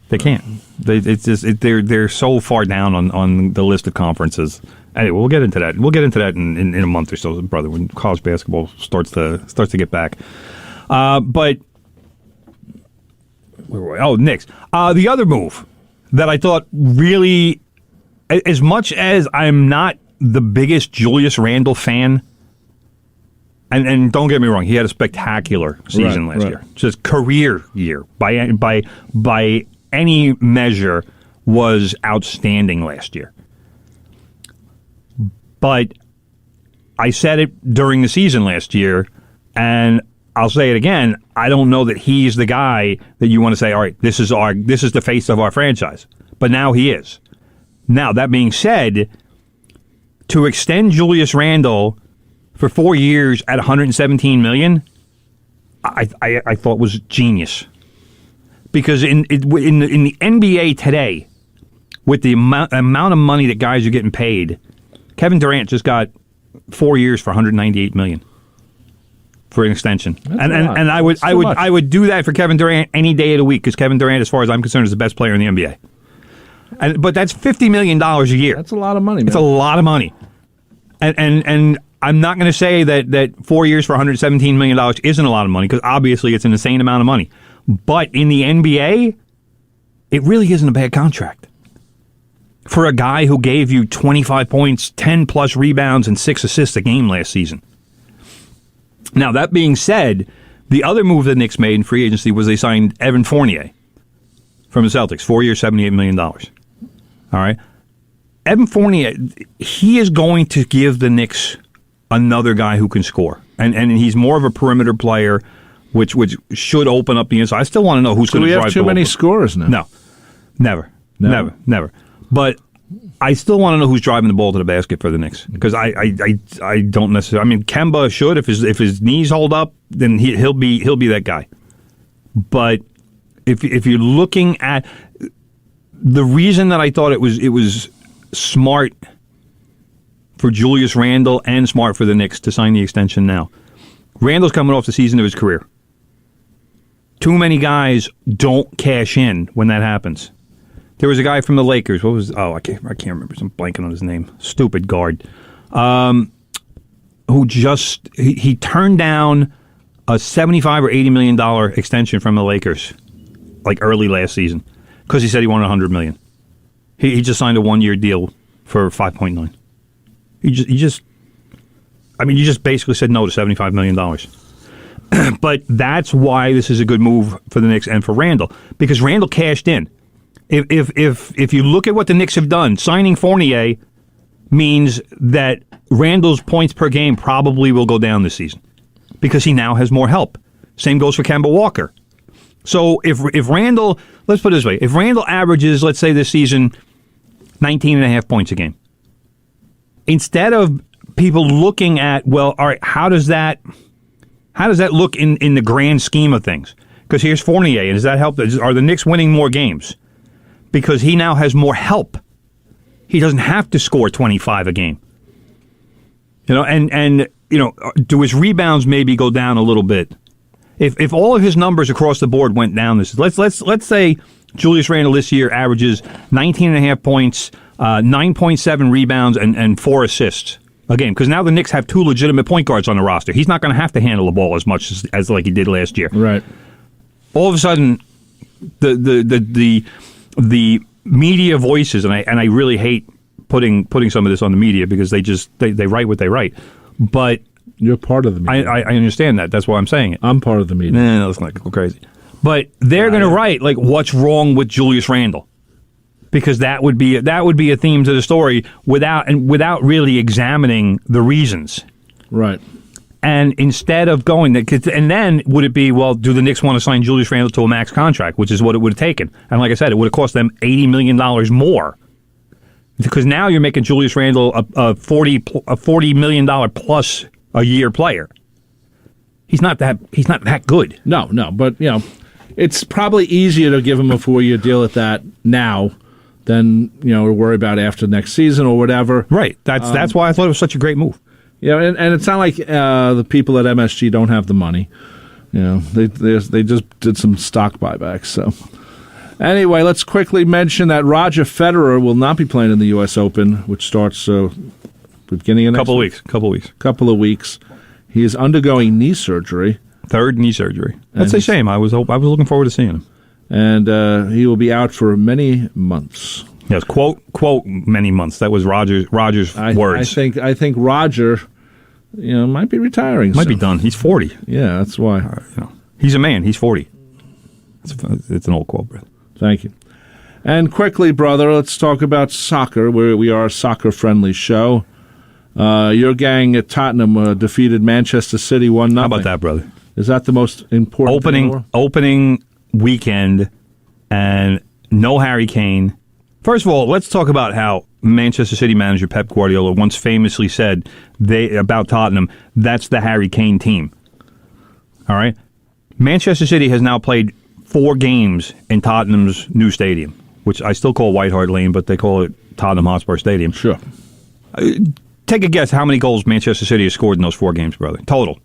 They can't. They're so far down on the list of conferences. Anyway, we'll get into that. We'll get into that in a month or so, brother, when college basketball starts to get back. But where were we? Oh, Knicks. The other move that I thought really, as much as I'm not the biggest Julius Randle fan. And don't get me wrong, he had a spectacular season last year. Just career year by any measure was outstanding last year. But I said it during the season last year, and I'll say it again. I don't know that he's the guy that you want to say, all right, this is the face of our franchise. But now he is. Now, that being said, to extend Julius Randle for 4 years at $117 million, I thought was genius. Because in the NBA today, with the amount of money that guys are getting paid, Kevin Durant just got 4 years for $198 million for an extension. And I would do that for Kevin Durant any day of the week, because Kevin Durant, as far as I'm concerned, is the best player in the NBA. But that's $50 million a year. That's a lot of money, man. It's a lot of money. And I'm not going to say that 4 years for $117 million isn't a lot of money, because obviously it's an insane amount of money. But in the NBA, it really isn't a bad contract. For a guy who gave you 25 points, 10-plus rebounds, and 6 assists a game last season. Now, that being said, the other move the Knicks made in free agency was they signed Evan Fournier from the Celtics, 4 years, $78 million. All right? Evan Fournier, he is going to give the Knicks another guy who can score. And he's more of a perimeter player, which should open up the inside. I still want to know who's going to drive the ball. Do we have too many scorers now? No. Never. But I still want to know who's driving the ball to the basket for the Knicks, because I don't necessarily. I mean, Kemba should, if his knees hold up, then he'll be that guy. But if you're looking at the reason that I thought it was smart for Julius Randle and smart for the Knicks to sign the extension now. Randle's coming off the season of his career. Too many guys don't cash in when that happens. There was a guy from the Lakers. I can't remember. I'm blanking on his name. Stupid guard. Who just he turned down a $75 or $80 million extension from the Lakers like early last season because he said he wanted $100 million. He just signed a 1-year deal for $5.9. You just basically said no to $75 million. But that's why this is a good move for the Knicks and for Randle, because Randle cashed in. If you look at what the Knicks have done, signing Fournier means that Randle's points per game probably will go down this season because he now has more help. Same goes for Kemba Walker. So if Randle, let's put it this way, if Randle averages, let's say this season, 19.5 points a game, instead of people looking at, well, all right, how does that look in the grand scheme of things? Because here's Fournier, and does that help? Are the Knicks winning more games? Because he now has more help. He doesn't have to score 25 a game. And do his rebounds maybe go down a little bit? If all of his numbers across the board went down let's say Julius Randle this year averages 19.5 points, 9.7 rebounds, and 4 assists a game, because now the Knicks have 2 legitimate point guards on the roster. He's not going to have to handle the ball as much as like he did last year. Right. All of a sudden, the media voices, and I really hate putting some of this on the media because they write what they write, but you're part of the media. I understand that. That's why I'm saying it. I'm part of the media. No, let's not go crazy. But they're going to write like, what's wrong with Julius Randle? Because that would be a theme to the story without really examining the reasons. Right. And instead of going, and then would it be, well, do the Knicks want to sign Julius Randle to a max contract, which is what it would have taken? And like I said, it would have cost them $80 million more. Because now you're making Julius Randle a $40 million plus a year player. He's not that good. No, but it's probably easier to give him a 4-year deal at that now than to worry about after next season or whatever. Right. That's why I thought it was such a great move. Yeah, and it's not like the people at MSG don't have the money. They just did some stock buybacks. So anyway, let's quickly mention that Roger Federer will not be playing in the U.S. Open, which starts beginning of next week. Couple of weeks. He is undergoing knee surgery. 3rd knee surgery. That's a shame. I was looking forward to seeing him. And he will be out for many months. Yes, quote many months. That was Roger's words. I think Roger, might be retiring. Might be done. He's 40. Yeah, that's why. He's a man. He's 40. It's an old quote, brother. Thank you. And quickly, brother, let's talk about soccer. We are a soccer-friendly show. Your gang at Tottenham defeated Manchester City 1-0. How about that, brother? Is that the most important opening weekend, and no Harry Kane? First of all, let's talk about how Manchester City manager Pep Guardiola once famously said about Tottenham, that's the Harry Kane team. All right? Manchester City has now played 4 games in Tottenham's new stadium, which I still call White Hart Lane, but they call it Tottenham Hotspur Stadium. Sure. Take a guess how many goals Manchester City has scored in those 4 games, brother. Total.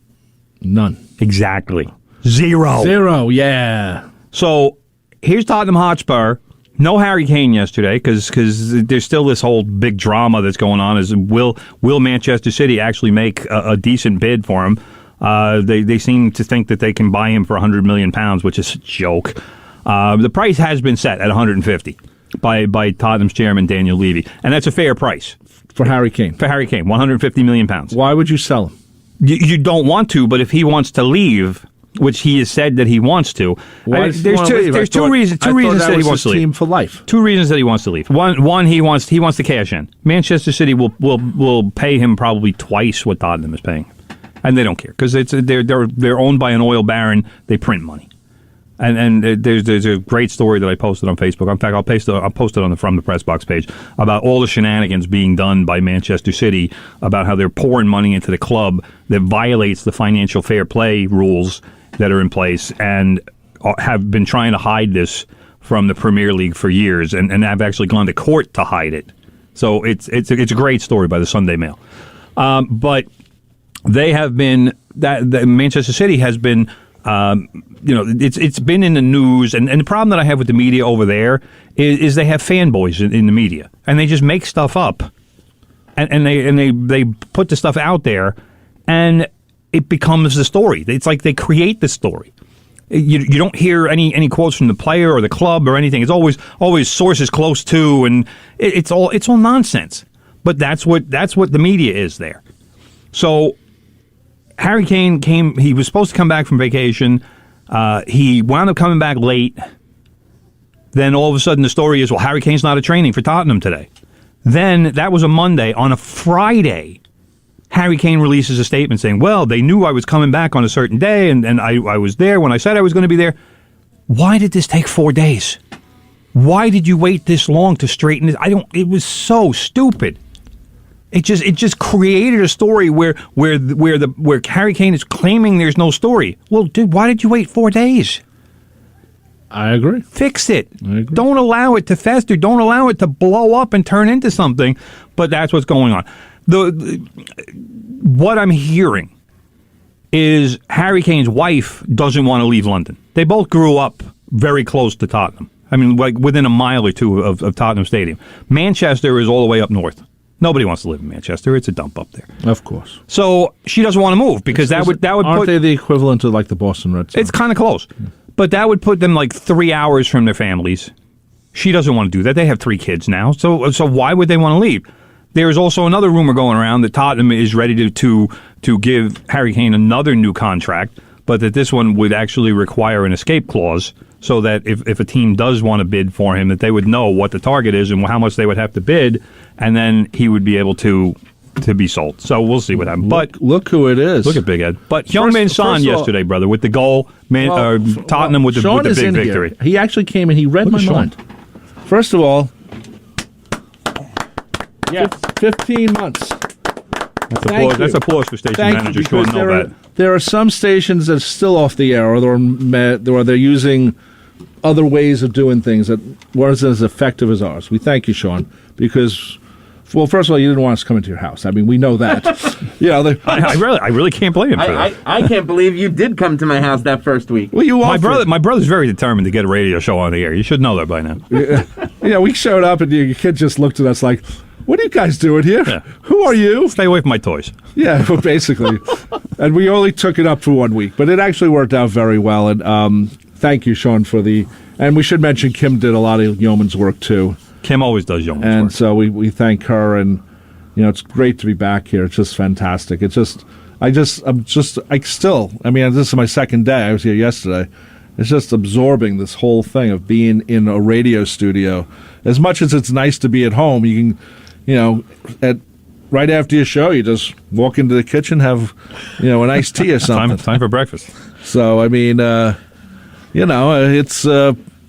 None. Exactly. 0. 0, yeah. So here's Tottenham Hotspur. No Harry Kane yesterday because there's still this whole big drama that's going on. Will Manchester City actually make a decent bid for him? They seem to think that they can buy him for £100 million, which is a joke. The price has been set at 150 by Tottenham's chairman Daniel Levy, and that's a fair price for Harry Kane. For Harry Kane, £150 million. Why would you sell him? You don't want to, but if he wants to leave, which he has said that he wants to. There's two reasons that he wants to leave. Team for life. 2 reasons that he wants to leave. One, he wants to cash in. Manchester City will pay him probably twice what Tottenham is paying, and they don't care because they're owned by an oil baron. They print money, and there's a great story that I posted on Facebook. In fact, I'll post it on the From the Press Box page about all the shenanigans being done by Manchester City about how they're pouring money into the club that violates the financial fair play rules that are in place and have been trying to hide this from the Premier League for years, and have actually gone to court to hide it. So it's a great story by the Sunday Mail. But they have been that Manchester City has been. It's been in the news, and the problem that I have with the media over there is they have fanboys in the media, and they just make stuff up, and they put the stuff out there, and it becomes the story. It's like they create the story. You don't hear any quotes from the player or the club or anything. It's always sources close to, and it's all nonsense. But that's what the media is there. So Harry Kane came. He was supposed to come back from vacation. He wound up coming back late. Then all of a sudden the story is, well, Harry Kane's not at training for Tottenham today. Then that was a Monday. On a Friday, Harry Kane releases a statement saying, well, they knew I was coming back on a certain day, and I was there when I said I was going to be there. Why did this take 4 days? Why did you wait this long to straighten this? It was so stupid. It just created a story where Harry Kane is claiming there's no story. Well, dude, why did you wait 4 days? I agree. Fix it. I agree. Don't allow it to fester. Don't allow it to blow up and turn into something. But that's what's going on. What I'm hearing is Harry Kane's wife doesn't want to leave London. They both grew up very close to Tottenham. I mean, like within a mile or two of Tottenham Stadium. Manchester is all the way up north. Nobody wants to live in Manchester. It's a dump up there. Of course. So she doesn't want to move because that would aren't they the equivalent of like the Boston Red Sox? It's kind of close. But that would put them like 3 hours from their families. She doesn't want to do that. They have 3 kids now. So why would they want to leave? There's also another rumor going around that Tottenham is ready to give Harry Kane another new contract, but that this one would actually require an escape clause so that if a team does want to bid for him, that they would know what the target is and how much they would have to bid, and then he would be able to be sold. So we'll see what happens. But look who it is. Look at Big Ed. But Heung-min Son yesterday, brother, with the goal. Tottenham with the big victory. He actually came and he read my mind. First of all, yes, 15 months. That's applause for station manager Sean Novak. There are some stations that are still off the air, or they're using other ways of doing things that weren't as effective as ours. We thank you, Sean, because, well, first of all, you didn't want us coming to your house. I mean, we know that. I really can't blame him for that. I can't believe you did come to my house that first week. Well, my brother's very determined to get a radio show on the air. You should know that by now. Yeah, we showed up and your kid just looked at us like, what are you guys doing here? Yeah. Who are you? Stay away from my toys. Yeah, well, basically. And we only took it up for 1 week, but it actually worked out very well. And thank you, Sean, and we should mention Kim did a lot of yeoman's work, too. Kim always does yeoman's work. And so we thank her, and, it's great to be back here. It's just fantastic. This is my second day. I was here yesterday. It's just absorbing this whole thing of being in a radio studio. As much as it's nice to be at home, you can, right after your show, you just walk into the kitchen, have, an iced tea or something. Time for breakfast. So, I mean, it's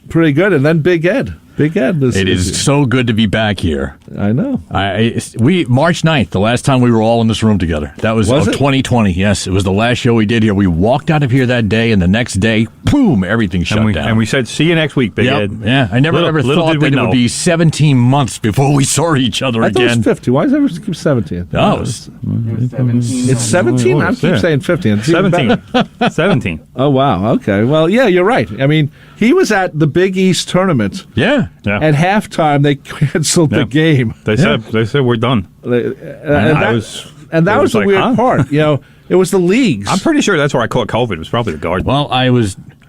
pretty good. And then Big Ed. It is so good to be back here. I know. March 9th, the last time we were all in this room together. That was 2020. Yes, it was the last show we did here. We walked out of here that day, and the next day, boom, everything shut down. And we said, see you next week, Big Ed. Yeah, I never ever thought that it would be 17 months before we saw each other again. I thought it was 50. Why does everyone keep 17? No, it's 17. It's 17? I keep saying 50. It's 17. 17. Oh, wow. Okay. Well, yeah, you're right. I mean, he was at the Big East tournament. Yeah. At halftime, they canceled the game. They said we're done. That was the weird part. It was the leagues. I'm pretty sure that's where I caught COVID. It was probably the Garden. Well,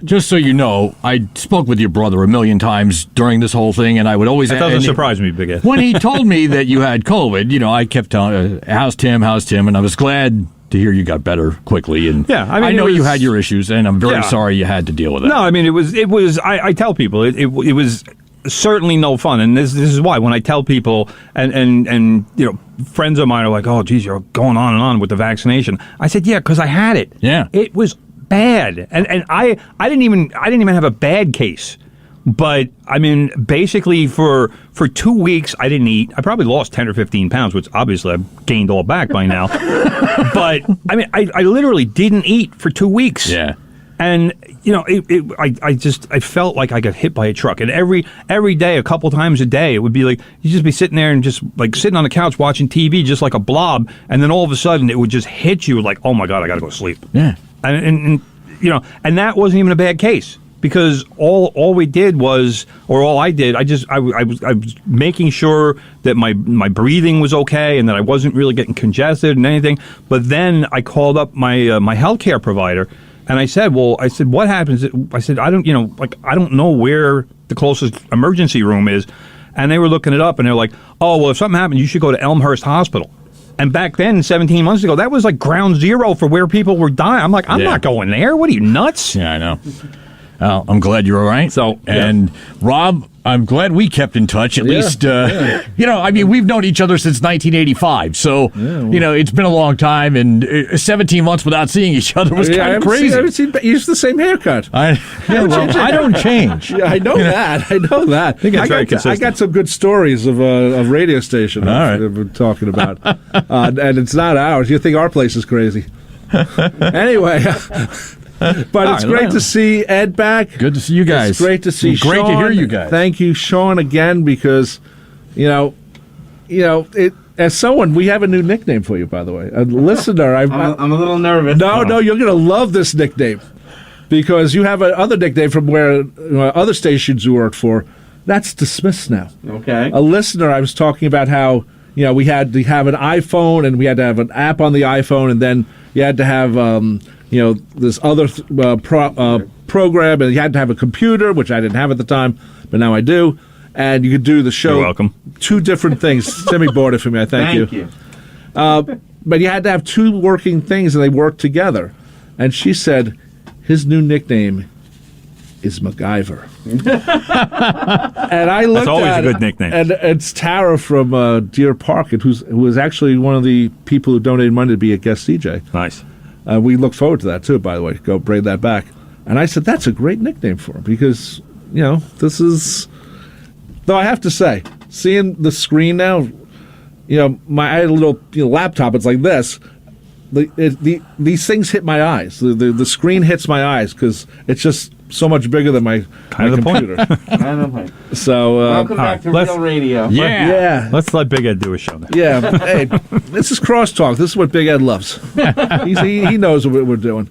just so you know, I spoke with your brother a million times during this whole thing, and I would always... That doesn't surprise me, Big Ed. When he told me that you had COVID, I kept telling, how's Tim, and I was glad to hear you got better quickly. And yeah, I know you had your issues, and I'm very sorry you had to deal with that. No, I mean, it was. I tell people it was certainly no fun, and this is why when I tell people and friends of mine are like, oh geez, you're going on and on with the vaccination. I said, yeah, because I had it. Yeah, it was bad, and I didn't even have a bad case. But I mean, basically for 2 weeks I didn't eat. I probably lost 10 or 15 pounds, which obviously I've gained all back by now. But I mean, I literally didn't eat for 2 weeks. Yeah. And I felt like I got hit by a truck. And every day, a couple times a day, it would be like, you'd just be sitting there and just like sitting on the couch watching TV, just like a blob. And then all of a sudden, it would just hit you like, oh my God, I got to go to sleep. Yeah. And that wasn't even a bad case. Because all we did was, or all I did, I was making sure that my breathing was okay and that I wasn't really getting congested and anything. But then I called up my healthcare provider and I said, what happens? I said, I don't know where the closest emergency room is. And they were looking it up and they're like, oh, well, if something happened, you should go to Elmhurst Hospital. And back then, 17 months ago, that was like ground zero for where people were dying. I'm like, I'm not going there. What are you, nuts? Yeah, I know. Well, I'm glad you're all right. Rob, I'm glad we kept in touch. At least, we've known each other since 1985. So, it's been a long time, and 17 months without seeing each other was kind of crazy. I haven't seen you use the same haircut. I don't change. Yeah, I know that. I know that. I got some good stories of a radio station we're talking about, and it's not ours. You think our place is crazy? Anyway. But it's great to see Ed back. Good to see you guys. It's great to see Sean. Great to hear you guys. Thank you, Sean, again, because, as someone, we have a new nickname for you, by the way. A listener. I'm a little nervous. No, you're going to love this nickname because you have another nickname from where other stations you worked for. That's dismissed now. Okay. A listener, I was talking about how, we had to have an iPhone and we had to have an app on the iPhone and then you had to have... this other program, and you had to have a computer, which I didn't have at the time, but now I do. And you could do the show. You're welcome. Two different things. Timmy bought it for me. I thank you. But you had to have two working things, and they worked together. And she said his new nickname is MacGyver. And I looked That's always at a good nickname. And it's Tara from Deer Park, who was actually one of the people who donated money to be a guest DJ. Nice. We look forward to that, too, by the way. Go bring that back. And I said, that's a great nickname for him because, this is... Though I have to say, seeing the screen now, I had a little laptop. It's like this. These things hit my eyes. The screen hits my eyes because it's just so much bigger than my computer. So welcome back to Real Radio. Yeah. Let's let Big Ed do a show now. Yeah. Hey, this is crosstalk. This is what Big Ed loves. He knows what we're doing.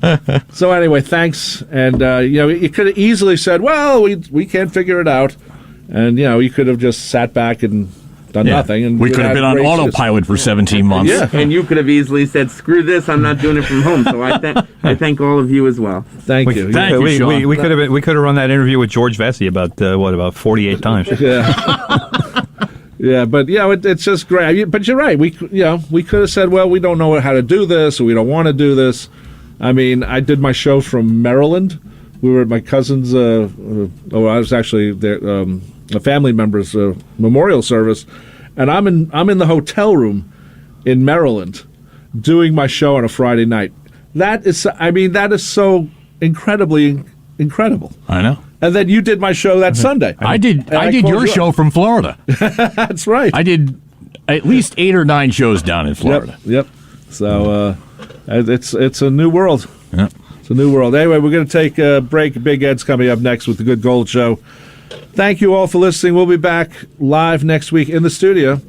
So anyway, thanks. And you could have easily said, well, we can't figure it out. And you could have just sat back and done nothing. And we could have been on autopilot for 17 months. Yeah. And you could have easily said, screw this, I'm not doing it from home. So I thank all of you as well. Thank you. Thank you, Sean. We could have run that interview with George Vesey about 48 times. Yeah. Yeah, but it's just great. But you're right. We could have said, well, we don't know how to do this, or we don't want to do this. I mean, I did my show from Maryland. We were at my cousin's. I was actually there. A family member's memorial service, and I'm in the hotel room in Maryland doing my show on a Friday night. That is so incredibly incredible. I know. And then you did my show that Sunday. I did your show from Florida. That's right. I did at least 8 or 9 shows down in Florida. Yep. So it's a new world. Yep. It's a new world. Anyway, we're going to take a break. Big Ed's coming up next with the Good Gold Show. Thank you all for listening. We'll be back live next week in the studio